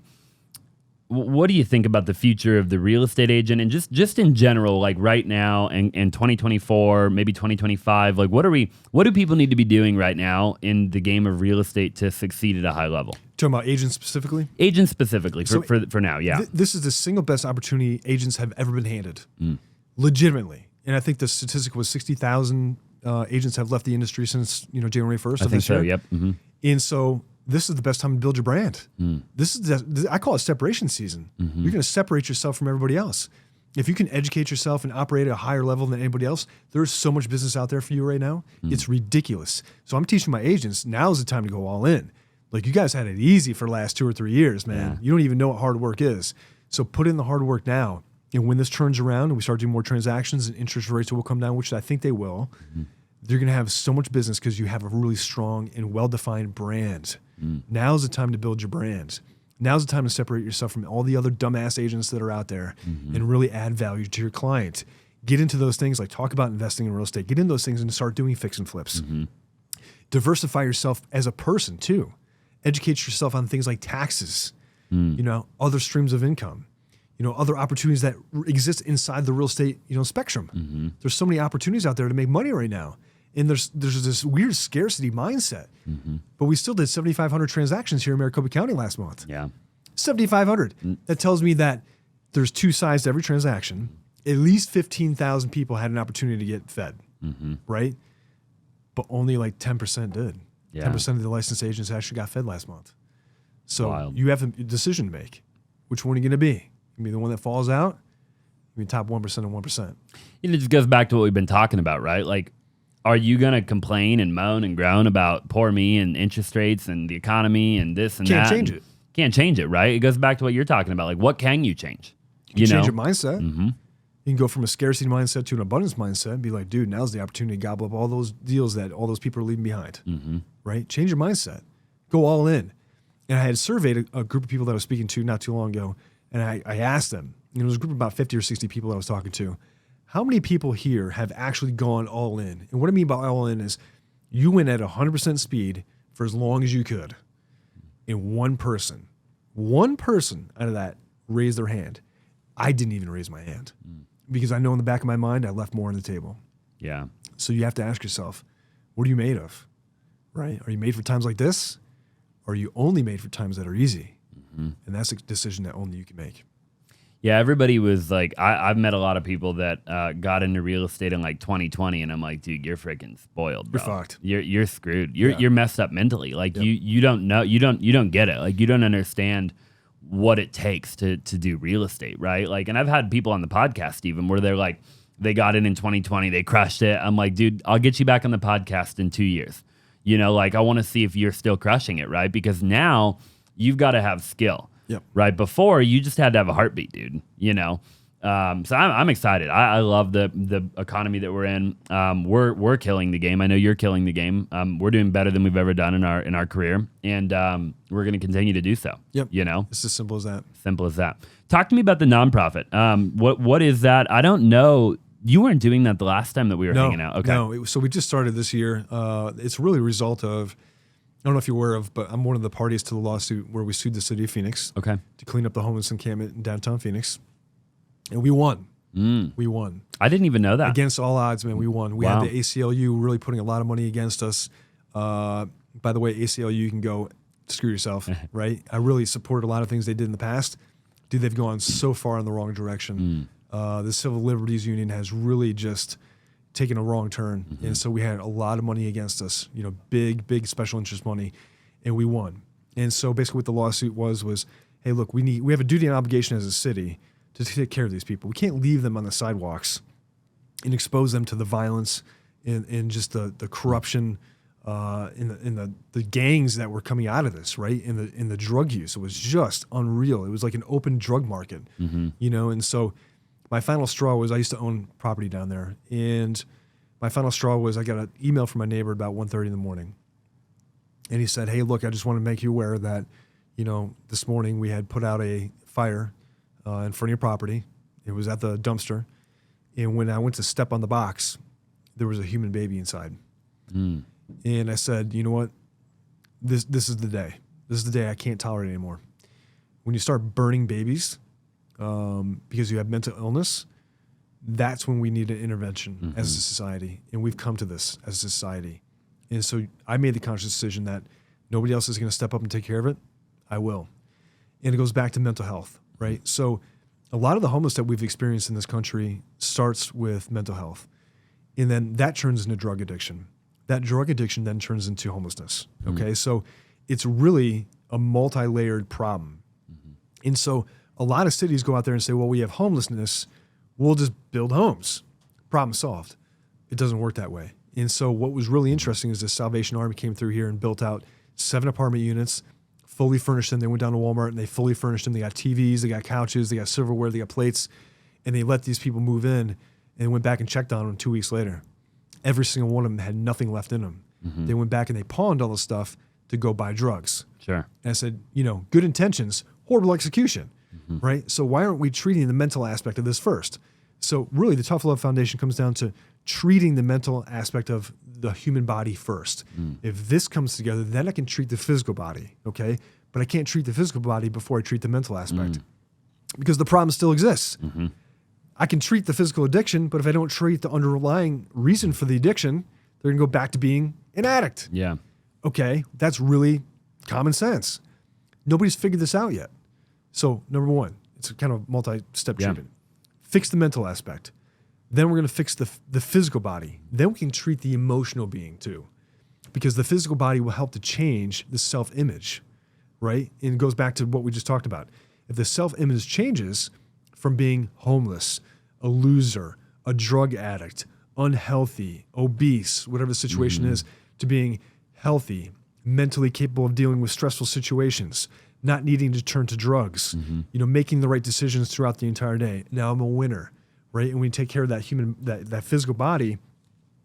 what do you think about the future of the real estate agent and just in general, like right now and 2024, maybe 2025, like what do people need to be doing right now in the game of real estate to succeed at a high level?
Talking about agents specifically?
Agents specifically for now. Yeah.
This is the single best opportunity agents have ever been handed. Legitimately. And I think the statistic was 60,000 agents have left the industry since January 1st.
I think so. Yep.
And so this is the best time to build your brand. This is I call it separation season. You're going to separate yourself from everybody else. If you can educate yourself and operate at a higher level than anybody else, there's so much business out there for you right now. It's ridiculous. So I'm teaching my agents, now's the time to go all in. Like, you guys had it easy for the last 2 or 3 years, man.
Yeah.
You don't even know what hard work is. So put in the hard work now. And when this turns around and we start doing more transactions and interest rates will come down, which I think they will, they're going to have so much business because you have a really strong and well-defined brand. Now's the time to build your brand. Now's the time to separate yourself from all the other dumbass agents that are out there and really add value to your client. Get into those things, like talk about investing in real estate. Get into those things and start doing fix and flips. Diversify yourself as a person too. Educate yourself on things like taxes, other streams of income. Other opportunities that exist inside the real estate, spectrum. There's so many opportunities out there to make money right now. And there's this weird scarcity mindset. But we still did 7,500 transactions here in Maricopa County last month.
Yeah.
7,500. That tells me that there's two sides to every transaction. At least 15,000 people had an opportunity to get fed, right? But only like 10% did.
Yeah.
10% of the licensed agents actually got fed last month. So
Wild.
You have a decision to make. Which one are you going to be? You be the one that falls out? You mean top 1% and 1%.
It just goes back to what we've been talking about, right? Like, are you going to complain and moan and groan about poor me and interest rates and the economy and this and
Can't
that?
change it.
Can't change it, right? It goes back to what you're talking about. Like, what can you change?
You can change your mindset. You can go from a scarcity mindset to an abundance mindset and be like, dude, now's the opportunity to gobble up all those deals that all those people are leaving behind, right? Change your mindset. Go all in. And I had surveyed a group of people that I was speaking to not too long ago, and I asked them, there was a group of about 50 or 60 people that I was talking to, how many people here have actually gone all in? And what I mean by all in is you went at 100% speed for as long as you could. And one person out of that raised their hand. I didn't even raise my hand because I know in the back of my mind I left more on the table.
Yeah.
So you have to ask yourself, what are you made of? Right? Are you made for times like this? Or are you only made for times that are easy? And that's a decision that only you can make.
Yeah, everybody was like, I've met a lot of people that got into real estate in like 2020, and I'm like, dude, you're freaking spoiled, bro.
You're fucked.
You're screwed. You're messed up mentally. Like you don't know, you don't get it. Like you don't understand what it takes to do real estate, right? Like, and I've had people on the podcast even where they're like, they got in 2020, they crushed it. I'm like, dude, I'll get you back on the podcast in 2 years. Like I want to see if you're still crushing it, right? Because now you've got to have skill.
Yep.
Right. Before you just had to have a heartbeat, dude. So I'm excited. I love the economy that we're in. We're killing the game. I know you're killing the game. We're doing better than we've ever done in our career, and we're going to continue to do so.
Yep.
It's
as simple as that.
Simple as that. Talk to me about the nonprofit. What is that? I don't know. You weren't doing that the last time that we were hanging out. Okay.
No. So we just started this year. It's really a result of don't know if you're aware of, but I'm one of the parties to the lawsuit where we sued the city of Phoenix
Okay.
to clean up the homeless encampment in downtown Phoenix. And we won. We won.
I didn't even know that.
Against all odds, man, we won. We
Wow.
had the ACLU really putting a lot of money against us. By the way, ACLU, you can go screw yourself, right? I really supported a lot of things they did in the past. Dude, they've gone so far in the wrong direction. The Civil Liberties Union has really just taken a wrong turn. And so we had a lot of money against us, big special interest money, and we won. And so basically what the lawsuit was, hey, look, we have a duty and obligation as a city to take care of these people. We can't leave them on the sidewalks and expose them to the violence and just the corruption in the gangs that were coming out of this, right? In the drug use. It was just unreal. It was like an open drug market, and so my final straw was I used to own property down there, and my final straw was I got an email from my neighbor about 1:30 in the morning, and he said, hey, look, I just want to make you aware that, this morning we had put out a fire in front of your property. It was at the dumpster, and when I went to step on the box, there was a human baby inside. And I said, you know what? This is the day. This is the day I can't tolerate anymore. When you start burning babies because you have mental illness, that's when we need an intervention as a society. And we've come to this as a society. And so I made the conscious decision that nobody else is going to step up and take care of it. I will. And it goes back to mental health, right? So a lot of the homeless that we've experienced in this country starts with mental health. And then that turns into drug addiction. That drug addiction then turns into homelessness, okay? So it's really a multi-layered problem. And so a lot of cities go out there and say, well, we have homelessness, we'll just build homes. Problem solved. It doesn't work that way. And so what was really interesting is the Salvation Army came through here and built out 7 apartment units, fully furnished them. They went down to Walmart and they fully furnished them. They got TVs, they got couches, they got silverware, they got plates, and they let these people move in and went back and checked on them 2 weeks later. Every single one of them had nothing left in them. They went back and they pawned all the stuff to go buy drugs.
Sure.
And I said, good intentions, horrible execution, right? So why aren't we treating the mental aspect of this first? So really the Tough Love Foundation comes down to treating the mental aspect of the human body first. If this comes together, then I can treat the physical body, okay? But I can't treat the physical body before I treat the mental aspect because the problem still exists. I can treat the physical addiction, but if I don't treat the underlying reason for the addiction, they're going to go back to being an addict.
Yeah.
Okay, that's really common sense. Nobody's figured this out yet. So number one, it's a kind of multi-step treatment. Fix the mental aspect. Then we're going to fix the physical body. Then we can treat the emotional being too, because the physical body will help to change the self-image, right? And it goes back to what we just talked about. If the self-image changes from being homeless, a loser, a drug addict, unhealthy, obese, whatever the situation is, to being healthy, mentally capable of dealing with stressful situations, not needing to turn to drugs, making the right decisions throughout the entire day. Now I'm a winner, right? And when you take care of that that physical body,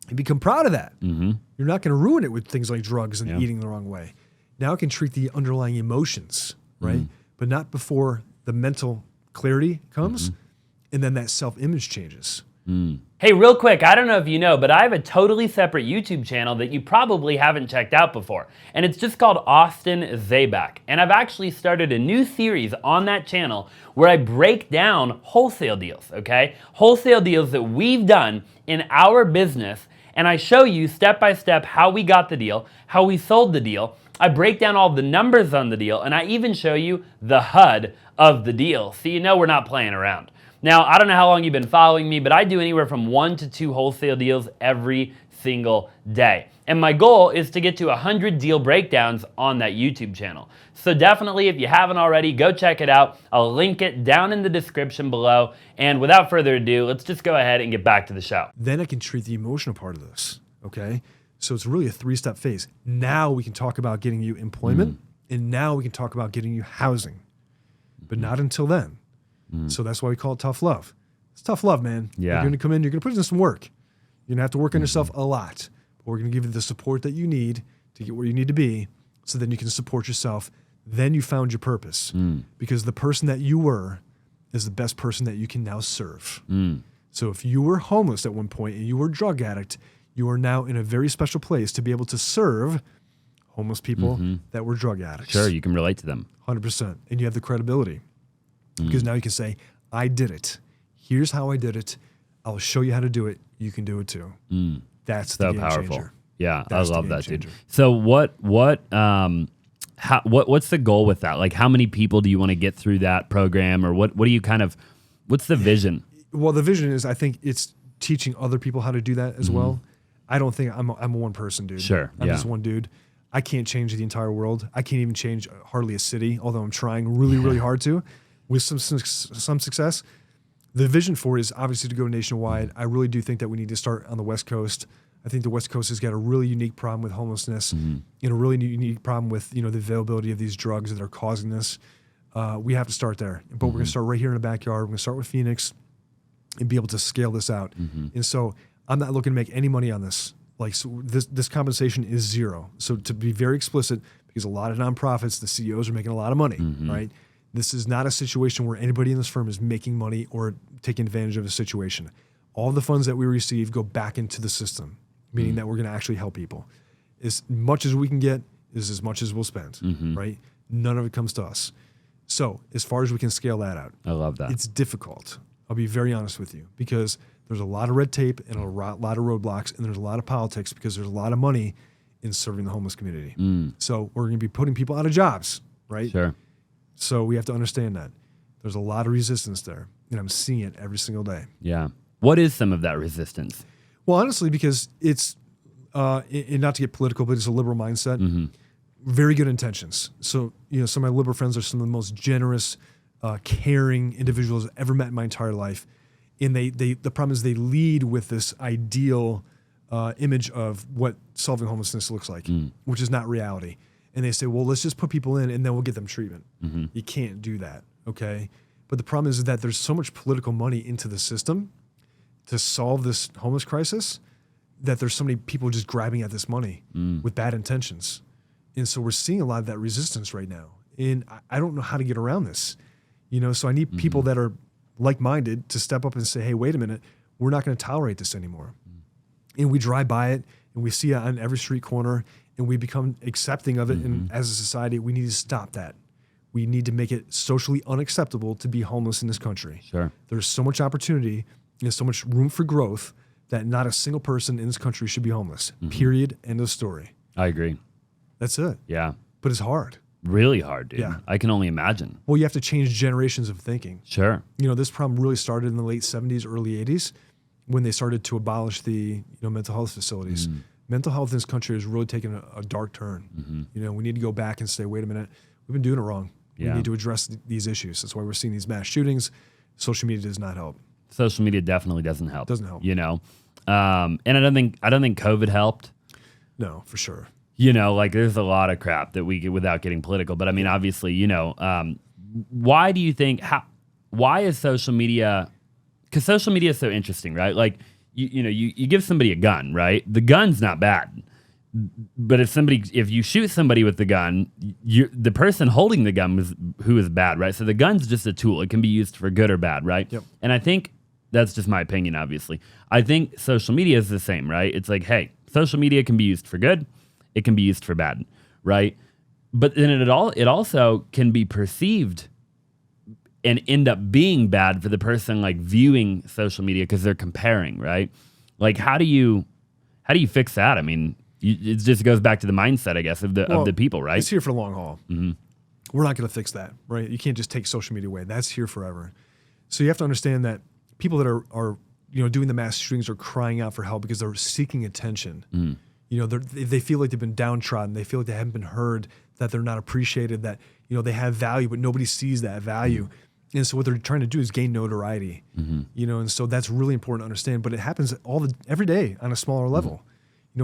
you become proud of that. You're not going to ruin it with things like drugs and eating the wrong way. Now I can treat the underlying emotions, right? But not before the mental clarity comes and then that self-image changes.
Hey, real quick, I don't know if you know, but I have a totally separate YouTube channel that you probably haven't checked out before. And it's just called Austin Zaback. And I've actually started a new series on that channel where I break down wholesale deals, okay? Wholesale deals that we've done in our business. And I show you step by step how we got the deal, how we sold the deal. I break down all the numbers on the deal, and I even show you the HUD of the deal, so you know we're not playing around. Now, I don't know how long you've been following me, but I do anywhere from 1 to 2 wholesale deals every single day. And my goal is to get to 100 deal breakdowns on that YouTube channel. So definitely, if you haven't already, go check it out. I'll link it down in the description below. And without further ado, let's just go ahead and get back to the show.
Then I can treat the emotional part of this, okay? So it's really a 3-step phase. Now we can talk about getting you employment, and now we can talk about getting you housing, but not until then. So that's why we call it tough love. It's tough love, man.
Yeah.
You're going to come in, you're going to put in some work. You're going to have to work on yourself a lot. But we're going to give you the support that you need to get where you need to be so then you can support yourself. Then you found your purpose because the person that you were is the best person that you can now serve. So if you were homeless at one point and you were a drug addict, you are now in a very special place to be able to serve homeless people that were drug addicts.
Sure, you can relate to them.
100%. And you have the credibility because now you can say, I did it. Here's how I did it. I'll show you how to do it. You can do it too. That's the
So
game
powerful.
changer.
Yeah,
That's
I
the
love
game
that, dude.
changer.
So what's the goal with that? Like, how many people do you want to get through that program, or what do you what's the vision?
Well, the vision is, I think it's teaching other people how to do that as well. I don't think I'm a one person dude.
Sure,
I'm
yeah.
just one dude. I can't change the entire world. I can't even change hardly a city, although I'm trying really, really hard to, with some success. The vision for it is obviously to go nationwide. I really do think that we need to start on the West Coast. I think the West Coast has got a really unique problem with homelessness, and a really unique problem with the availability of these drugs that are causing this. We have to start there, but we're going to start right here in the backyard. We're going to start with Phoenix and be able to scale this out. And so I'm not looking to make any money on this. Like, so this compensation is zero. So to be very explicit, because a lot of nonprofits, the CEOs are making a lot of money, right? This is not a situation where anybody in this firm is making money or taking advantage of a situation. All the funds that we receive go back into the system, meaning that we're going to actually help people. As much as we can get is as much as we'll spend, right? None of it comes to us. So as far as we can scale that out,
I love that.
it's difficult. I'll be very honest with you, because there's a lot of red tape and a lot of roadblocks, and there's a lot of politics because there's a lot of money in serving the homeless community. So we're going to be putting people out of jobs, right?
Sure.
So we have to understand that. There's a lot of resistance there, and I'm seeing it every single day.
Yeah. What is some of that resistance?
Well, honestly, because it's, and not to get political, but it's a liberal mindset. Very good intentions. So, some of my liberal friends are some of the most generous, caring individuals I've ever met in my entire life. And the problem is they lead with this ideal image of what solving homelessness looks like, which is not reality. And they say, well, let's just put people in and then we'll get them treatment. You can't do that, okay? But the problem is that there's so much political money into the system to solve this homeless crisis that there's so many people just grabbing at this money with bad intentions. And so we're seeing a lot of that resistance right now. And I don't know how to get around this. So I need people that are like-minded to step up and say, hey, wait a minute, we're not going to tolerate this anymore. And we drive by it and we see it on every street corner and we become accepting of it. And as a society, we need to stop that. We need to make it socially unacceptable to be homeless in this country.
Sure.
There's so much opportunity and so much room for growth that not a single person in this country should be homeless. Period. End of story.
I agree.
That's it.
Yeah.
But it's hard.
Really hard, dude.
Yeah.
I can only imagine.
Well, you have to change generations of thinking.
Sure.
This problem really started in the late 70s, early 80s when they started to abolish the mental health facilities. Mental health in this country has really taken a dark turn. We need to go back and say, wait a minute, we've been doing it wrong.
Yeah.
We need to address these issues. That's why we're seeing these mass shootings. Social media does not help.
Social media definitely doesn't help.
Doesn't help.
And I don't think COVID helped.
No, for sure.
There's a lot of crap that we get without getting political. But I mean, obviously, why do you think, why is social media, because social media is so interesting, right? Like, you give somebody a gun, right? The gun's not bad. But if you shoot somebody with the gun, the person holding the gun who is bad, right? So the gun's just a tool. It can be used for good or bad, right?
Yep.
And I think that's just my opinion, obviously. I think social media is the same, right? It's like, hey, social media can be used for good. It can be used for bad, right? But then it also can be perceived and end up being bad for the person viewing social media because they're comparing, right? Like, how do you fix that? I mean, it just goes back to the mindset, I guess, of the people, right?
It's here for the long haul. We're not going to fix that, right? You can't just take social media away. That's here forever. So you have to understand that people that are doing the mass shootings are crying out for help because they're seeking attention. They feel like they've been downtrodden. They feel like they haven't been heard, that they're not appreciated, that they have value, but nobody sees that value. And so what they're trying to do is gain notoriety. And so that's really important to understand. But it happens every day on a smaller level.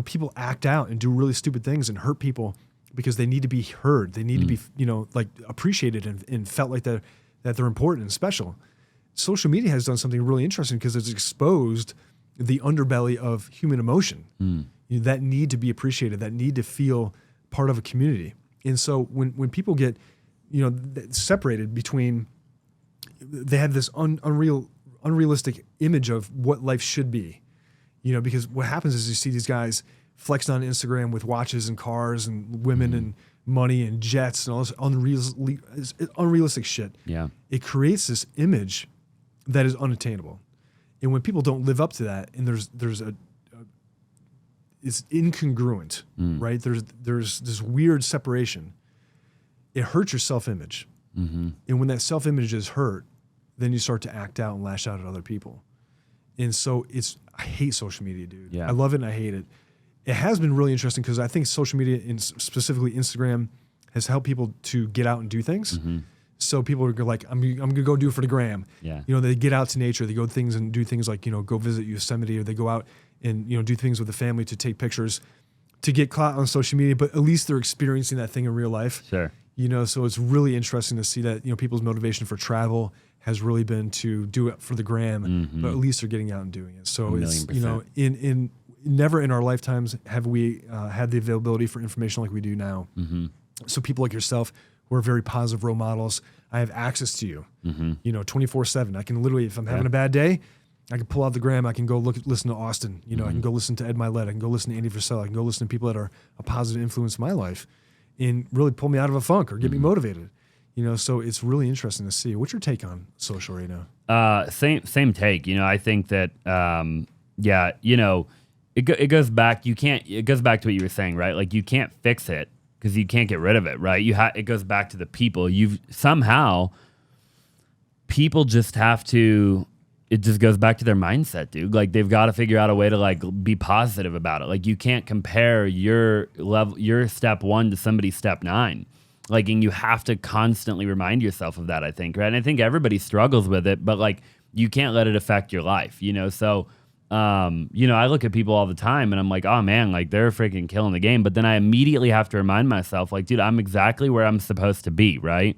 People act out and do really stupid things and hurt people because they need to be heard. They need to be appreciated and felt like that they're important and special. Social media has done something really interesting because it's exposed the underbelly of human emotion. That need to be appreciated, that need to feel part of a community. And so when people get, separated between, they have this unrealistic image of what life should be, because what happens is you see these guys flexing on Instagram with watches and cars and women and money and jets and all this unrealistic shit.
Yeah.
It creates this image that is unattainable. And when people don't live up to that, and it's incongruent, right? There's this weird separation. It hurts your self-image.
Mm-hmm.
And when that self-image is hurt, then you start to act out and lash out at other people. And so I hate social media, dude.
Yeah.
I love it and I hate it. It has been really interesting because I think social media, and specifically Instagram, has helped people to get out and do things.
Mm-hmm.
So people are like, I'm going to go do it for the gram.
Yeah.
They get out to nature. They go things and do things like, go visit Yosemite, or they go out and, do things with the family to take pictures to get caught on social media, but at least they're experiencing that thing in real life.
Sure.
So it's really interesting to see that, people's motivation for travel has really been to do it for the gram, but at least they're getting out and doing it. So it's, in never in our lifetimes have we had the availability for information like we do now. Mm-hmm. So people like yourself who are very positive role models, I have access to you, 24/7. I can literally, if I'm having a bad day, I can pull out the gram. I can go listen to Austin. I can go listen to Ed Milet. I can go listen to Andy Frisell. I can go listen to people that are a positive influence in my life and really pull me out of a funk or get me motivated. So it's really interesting to see. What's your take on social right now?
Same take. I think that, it goes back. It goes back to what you were saying, right? Like you can't fix it because you can't get rid of it, right? It goes back to the people. People just have to. It just goes back to their mindset, dude. Like they've got to figure out a way to like be positive about it. Like you can't compare your step 1 to somebody's step 9. Like, and you have to constantly remind yourself of that, I think, right? And I think everybody struggles with it, but like you can't let it affect your life, So, I look at people all the time and I'm like, oh man, like they're freaking killing the game. But then I immediately have to remind myself, like, dude, I'm exactly where I'm supposed to be, right?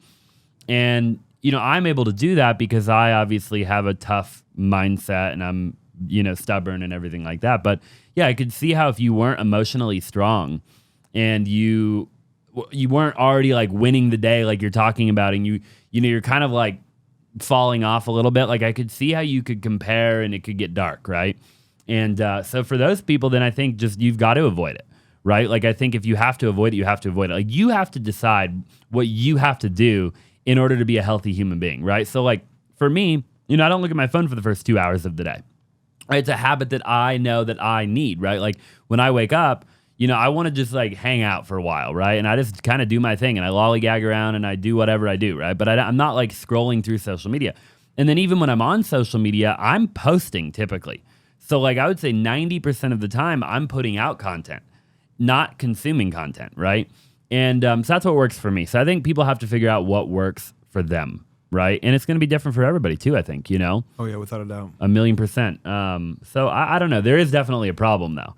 And I'm able to do that because I obviously have a tough mindset and I'm, stubborn and everything like that. But yeah, I could see how if you weren't emotionally strong and you weren't already like winning the day, like you're talking about, and you're kind of like falling off a little bit. Like I could see how you could compare and it could get dark, right? And so for those people, then I think just you've got to avoid it, right? Like I think if you have to avoid it, you have to avoid it. Like you have to decide what you have to do in order to be a healthy human being, right? So like for me, I don't look at my phone for the first 2 hours of the day. Right? It's a habit that I know that I need, right? Like when I wake up, I want to just like hang out for a while, right? And I just kind of do my thing and I lollygag around and I do whatever I do, right? But I'm not like scrolling through social media. And then even when I'm on social media, I'm posting typically. So like I would say 90% of the time I'm putting out content, not consuming content, right? And so that's what works for me. So I think people have to figure out what works for them, right? And it's going to be different for everybody too, I think,
Oh yeah, without a doubt.
1,000,000%. So I don't know. There is definitely a problem though.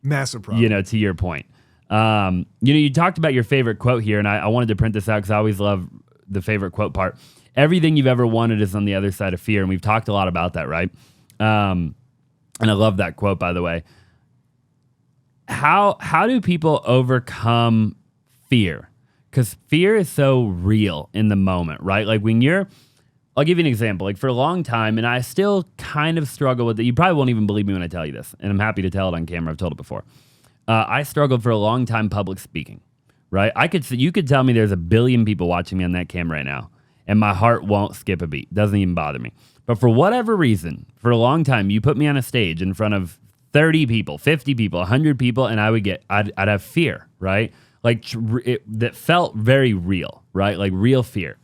Massive problem.
To your point. You talked about your favorite quote here, and I wanted to print this out because I always love the favorite quote part. Everything you've ever wanted is on the other side of fear, and we've talked a lot about that, right? And I love that quote, by the way. How do people overcome fear? Because fear is so real in the moment, right? Like I'll give you an example. Like for a long time, and I still kind of struggle with it. You probably won't even believe me when I tell you this, and I'm happy to tell it on camera. I've told it before. I struggled for a long time public speaking, right? You could tell me there's 1 billion people watching me on that cam right now, and my heart won't skip a beat. Doesn't even bother me. But for whatever reason, for a long time, you put me on a stage in front of 30 people, 50 people, 100 people, and I'd have fear, right? Like that felt very real, right? Like real fear.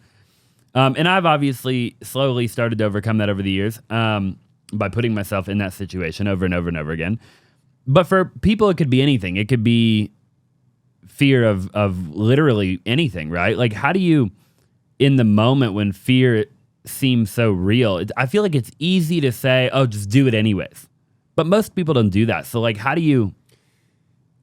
And I've obviously slowly started to overcome that over the years by putting myself in that situation over and over and over again. But for people, it could be anything. It could be fear of literally anything, right? Like how do you, in the moment when fear seems so real, I feel like it's easy to say, oh, just do it anyways. But most people don't do that. So like how do you...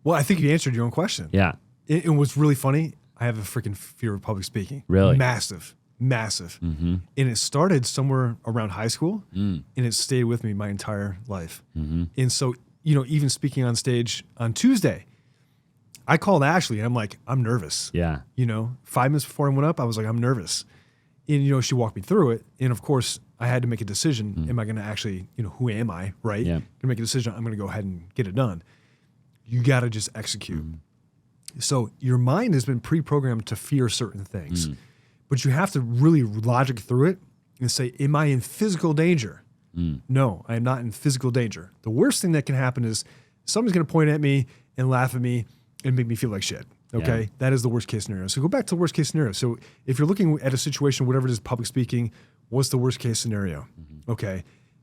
Well, I think you answered your own question.
Yeah.
It was really funny. I have a freaking fear of public speaking.
Really?
Massive. Mm-hmm. And it started somewhere around high school, and it stayed with me my entire life. Mm-hmm. And so, even speaking on stage on Tuesday, I called Ashley, and I'm like, I'm nervous.
Yeah.
5 minutes before I went up, I was like, I'm nervous. And, she walked me through it. And, of course, I had to make a decision. Am I going to actually, who am I, right?
Yeah.
To make a decision, I'm going to go ahead and get it done. You got to just execute. So your mind has been pre-programmed to fear certain things, but you have to really logic through it and say, am I in physical danger? No, I am not in physical danger. The worst thing that can happen is someone's going to point at me and laugh at me and make me feel like shit. Okay. Yeah. That is the worst case scenario. So go back to the worst case scenario. So if you're looking at a situation, whatever it is, public speaking, what's the worst case scenario? Okay.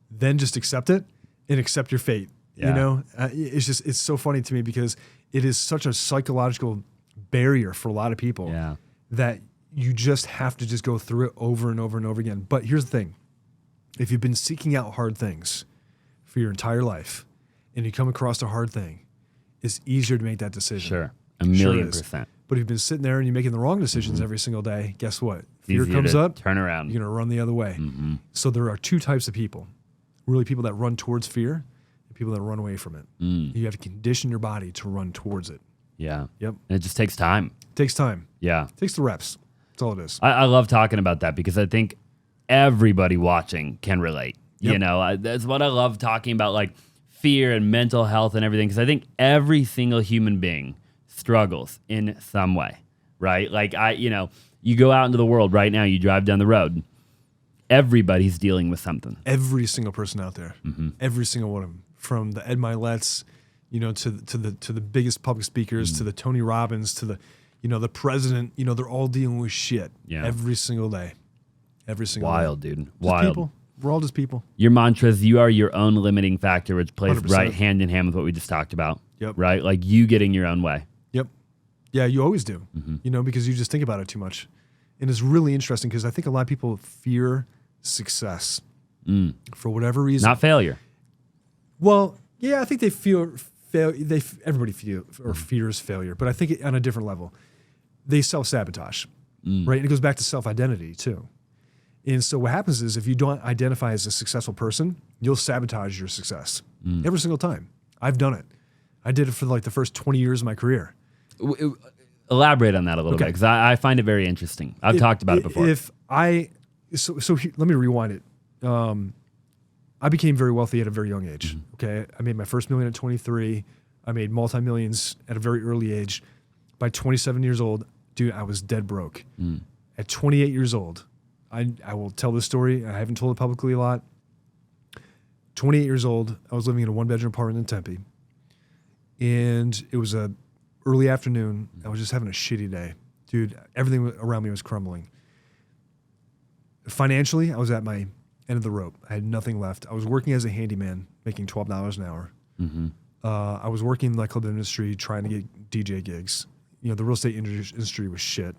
Then just accept it and accept your fate. Yeah. You know, it's so funny to me because it is such a psychological barrier for a lot of people that you just have to just go through it over and over and over again. But here's the thing. If you've been seeking out hard things for your entire life and you come across a hard thing, it's easier to make that decision.
Sure. 1,000,000%.
But if you've been sitting there and you're making the wrong decisions every single day, guess what? Fear comes up,
turn around.
You're going to run the other way. So there are two types of people. Really people that run towards fear and people that run away from it. You have to condition your body to run towards it.
Yeah.
Yep.
And it just takes time.
It takes time.
Yeah.
It takes the reps. That's all it is.
I love talking about that because I think everybody watching can relate. Yep. You know, that's what I love talking about, like fear and mental health and everything, because I think every single human being struggles in some way, right? Like you go out into the world right now, you drive down the road, everybody's dealing with something.
Every single person out there, every single one of them, from the Ed Milet's, to the biggest public speakers, to the Tony Robbins, to the, the president, they're all dealing with shit every single day. Every single
Wild,
day.
Dude.
Just
Wild.
People. We're all just people.
Your mantra is you are your own limiting factor, which plays
100%.
right hand in hand with what we just talked about.
Yep.
Right? Like you getting your own way.
Yep. Yeah, you always do. Because you just think about it too much. And it's really interesting because I think a lot of people fear success for whatever reason.
Not failure.
Well, yeah, I think they feel everybody fears failure, but I think on a different level. They self-sabotage, right? And it goes back to self-identity too. And so what happens is if you don't identify as a successful person, you'll sabotage your success every single time. I've done it. I did it for like the first 20 years of my career.
Elaborate on that a little bit because I find it very interesting. I've talked about it before.
Let me rewind it. I became very wealthy at a very young age. Okay, I made my first million at 23. I made multi-millions at a very early age. By 27 years old, dude, I was dead broke. At 28 years old, I will tell this story. I haven't told it publicly a lot. 28 years old, I was living in a one-bedroom apartment in Tempe. And it was a early afternoon. I was just having a shitty day. Dude, everything around me was crumbling. Financially, I was at my end of the rope. I had nothing left. I was working as a handyman, making $12 an hour. I was working in the nightclub industry, trying to get DJ gigs. The real estate industry was shit.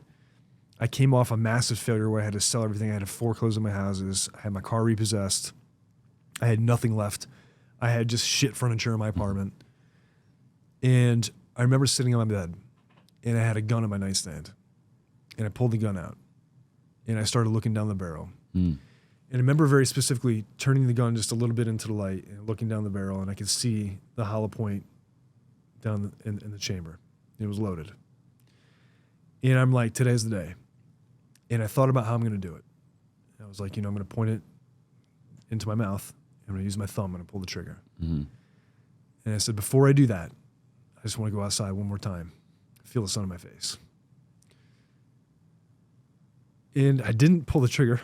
I came off a massive failure where I had to sell everything. I had to foreclose on my houses. I had my car repossessed. I had nothing left. I had just shit furniture in my apartment. And I remember sitting on my bed, and I had a gun in my nightstand. And I pulled the gun out, and I started looking down the barrel. And I remember very specifically turning the gun just a little bit into the light and looking down the barrel, and I could see the hollow point down in the chamber. It was loaded. And I'm like, today's the day. And I thought about how I'm going to do it. And I was like, I'm going to point it into my mouth. I'm going to use my thumb. I'm going to pull the trigger. And I said, before I do that, I just want to go outside one more time, feel the sun on my face. And I didn't pull the trigger.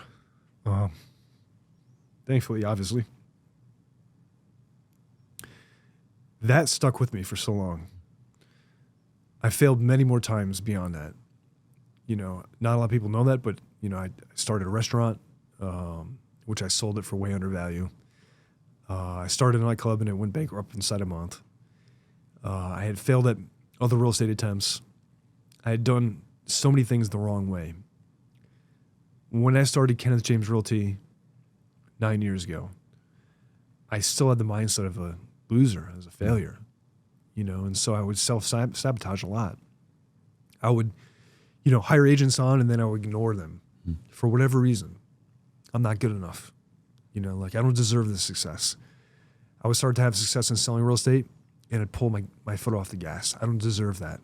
Thankfully, obviously. That stuck with me for so long. I failed many more times beyond that. Not a lot of people know that, but, I started a restaurant, which I sold it for way under value. I started a nightclub and it went bankrupt inside a month. I had failed at other real estate attempts. I had done so many things the wrong way. When I started Kenneth James Realty 9 years ago, I still had the mindset of a loser, as a failure, and so I would self-sabotage a lot. I would, hire agents on and then I would ignore them for whatever reason. I'm not good enough. I don't deserve this success. I would start to have success in selling real estate and I'd pull my foot off the gas. I don't deserve that.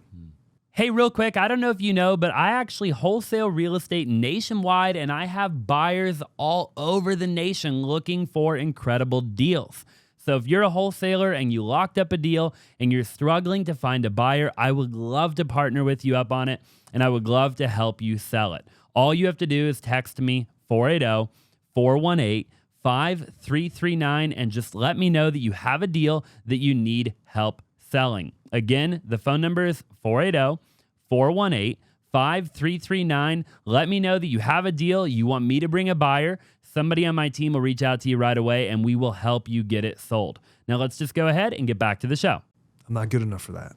Hey, real quick, I don't know if you know, but I actually wholesale real estate nationwide, and I have buyers all over the nation looking for incredible deals.
So if you're a wholesaler and you locked up a deal and you're struggling to find a buyer, I would love to partner with you up on it, and I would love to help you sell it. All you have to do is text me 480-418-5339 and just let me know that you have a deal that you need help selling. Again, the phone number is 480-418-5339. Let me know that you have a deal, you want me to bring a buyer. Somebody on my team will reach out to you right away and we will help you get it sold. Now let's just go ahead and get back to the show.
I'm not good enough for that.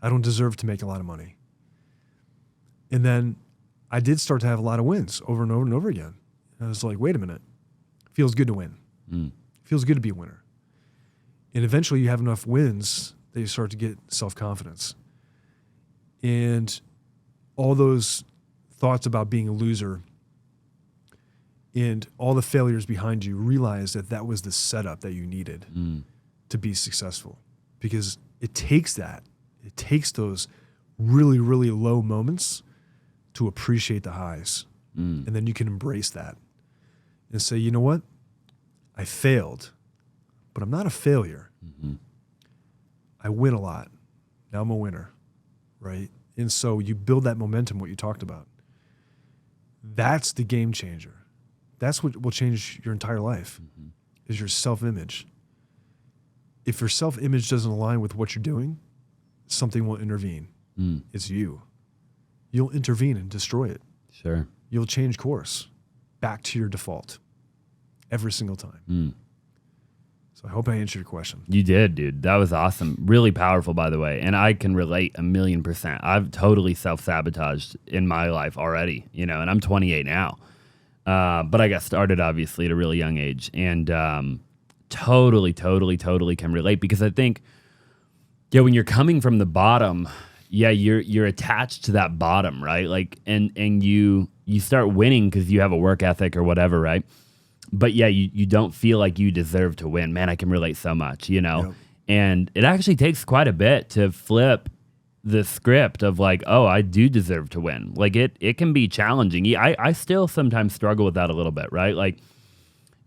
I don't deserve to make a lot of money. And then I did start to have a lot of wins over and over and over again. And I was like, wait a minute. Feels good to win. Feels good to be a winner. And eventually you have enough wins that you start to get self-confidence. And all those thoughts about being a loser and all the failures behind you, realize that that was the setup that you needed to be successful. Because it takes that. It takes those really, really low moments to appreciate the highs. And then you can embrace that and say, you know what? I failed, but I'm not a failure. I win a lot. Now I'm a winner, right? And so you build that momentum, what you talked about. That's the game changer. That's what will change your entire life, is your self-image. If your self-image doesn't align with what you're doing, something will intervene. It's you. You'll intervene and destroy it.
Sure.
You'll change course back to your default every single time. So I hope I answered your question.
You did, dude. That was awesome. Really powerful, by the way. And I can relate 1,000,000%. I've totally self-sabotaged in my life already, and I'm 28 now. But I got started, obviously, at a really young age. And totally can relate, because I think, when you're coming from the bottom, you're attached to that bottom, right? Like, and you start winning because you have a work ethic or whatever, right? But you don't feel like you deserve to win. Man, I can relate so much, Yep. And it actually takes quite a bit to flip the script of like, oh, I do deserve to win. Like it can be challenging. I still sometimes struggle with that a little bit, right? Like,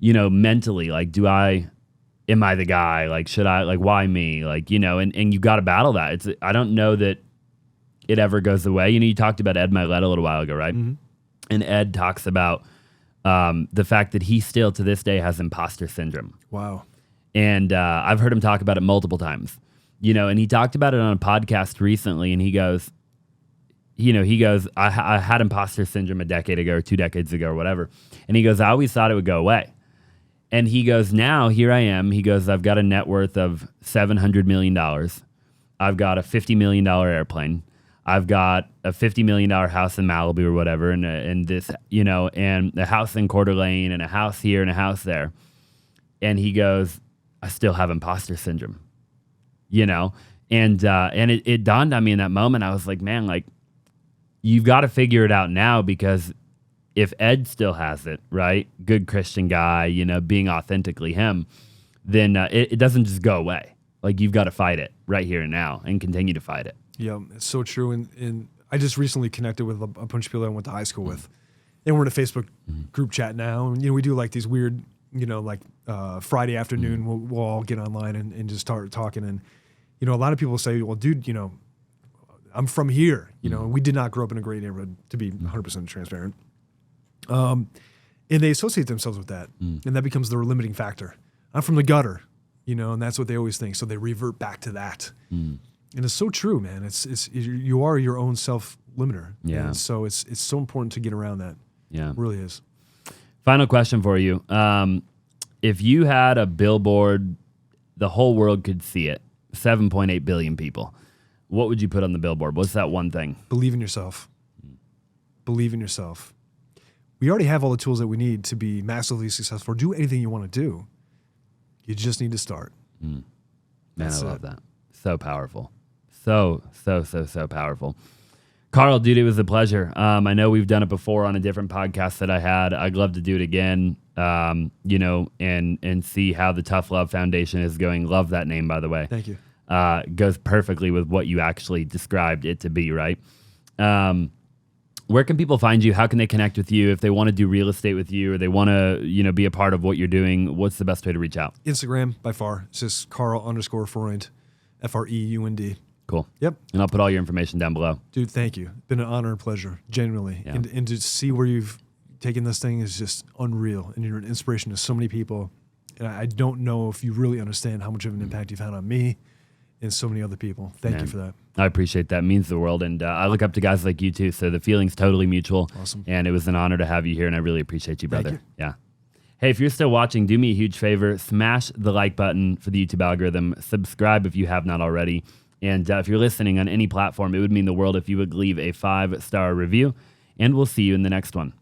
mentally, like, am I the guy? Like, should I, like, why me? Like, and you got to battle that. I don't know that it ever goes away. You talked about Ed Milet a little while ago, right? And Ed talks about the fact that he still to this day has imposter syndrome.
Wow.
And I've heard him talk about it multiple times, and he talked about it on a podcast recently, and he goes, I had imposter syndrome a decade ago or 2 decades ago or whatever. And he goes, I always thought it would go away. And he goes, now here I am. He goes, I've got a net worth of $700 million. I've got a $50 million airplane. I've got a $50 million house in Malibu or whatever. And this, and a house in Coeur d'Alene and a house here and a house there. And he goes, I still have imposter syndrome, and it dawned on me in that moment. I was like, man, like, you've got to figure it out now, because if Ed still has it, right? Good Christian guy, being authentically him, then it doesn't just go away. Like, you've got to fight it right here and now and continue to fight it. Yeah,
it's so true. And I just recently connected with a bunch of people that I went to high school with. And we're in a Facebook group chat now. And, we do like these weird, Friday afternoon, we'll all get online and just start talking. And, a lot of people say, well, dude, I'm from here. We did not grow up in a great neighborhood, to be 100% transparent. And they associate themselves with that. And that becomes their limiting factor. I'm from the gutter, and that's what they always think. So they revert back to that. And it's so true, man. You are your own self-limiter.
Yeah.
And so it's so important to get around that.
Yeah.
It really is.
Final question for you. If you had a billboard, the whole world could see it, 7.8 billion people, what would you put on the billboard? What's that one thing?
Believe in yourself. Believe in yourself. We already have all the tools that we need to be massively successful or do anything you want to do. You just need to start.
Man, I love that. So powerful. So powerful. Karl, dude, it was a pleasure. I know we've done it before on a different podcast that I had. I'd love to do it again, and see how the Tough Love Foundation is going. Love that name, by the way.
Thank you.
Goes perfectly with what you actually described it to be, right? Where can people find you? How can they connect with you if they want to do real estate with you or they want to, be a part of what you're doing? What's the best way to reach out?
Instagram, by far. It's just Karl_Freund, Freund.
Cool.
Yep.
And I'll put all your information down below.
Dude, thank you. Been an honor and pleasure, genuinely.
Yeah.
And to see where you've taken this thing is just unreal. And you're an inspiration to so many people. And I don't know if you really understand how much of an impact you've had on me and so many other people. Thank you for that.
I appreciate that. It means the world. And I look up to guys like you too. So the feeling's totally mutual.
Awesome.
And it was an honor to have you here. And I really appreciate you, brother.
Thank you.
Yeah. Hey, if you're still watching, do me a huge favor. Smash the like button for the YouTube algorithm. Subscribe if you have not already. And if you're listening on any platform, it would mean the world if you would leave a 5-star review. And we'll see you in the next one.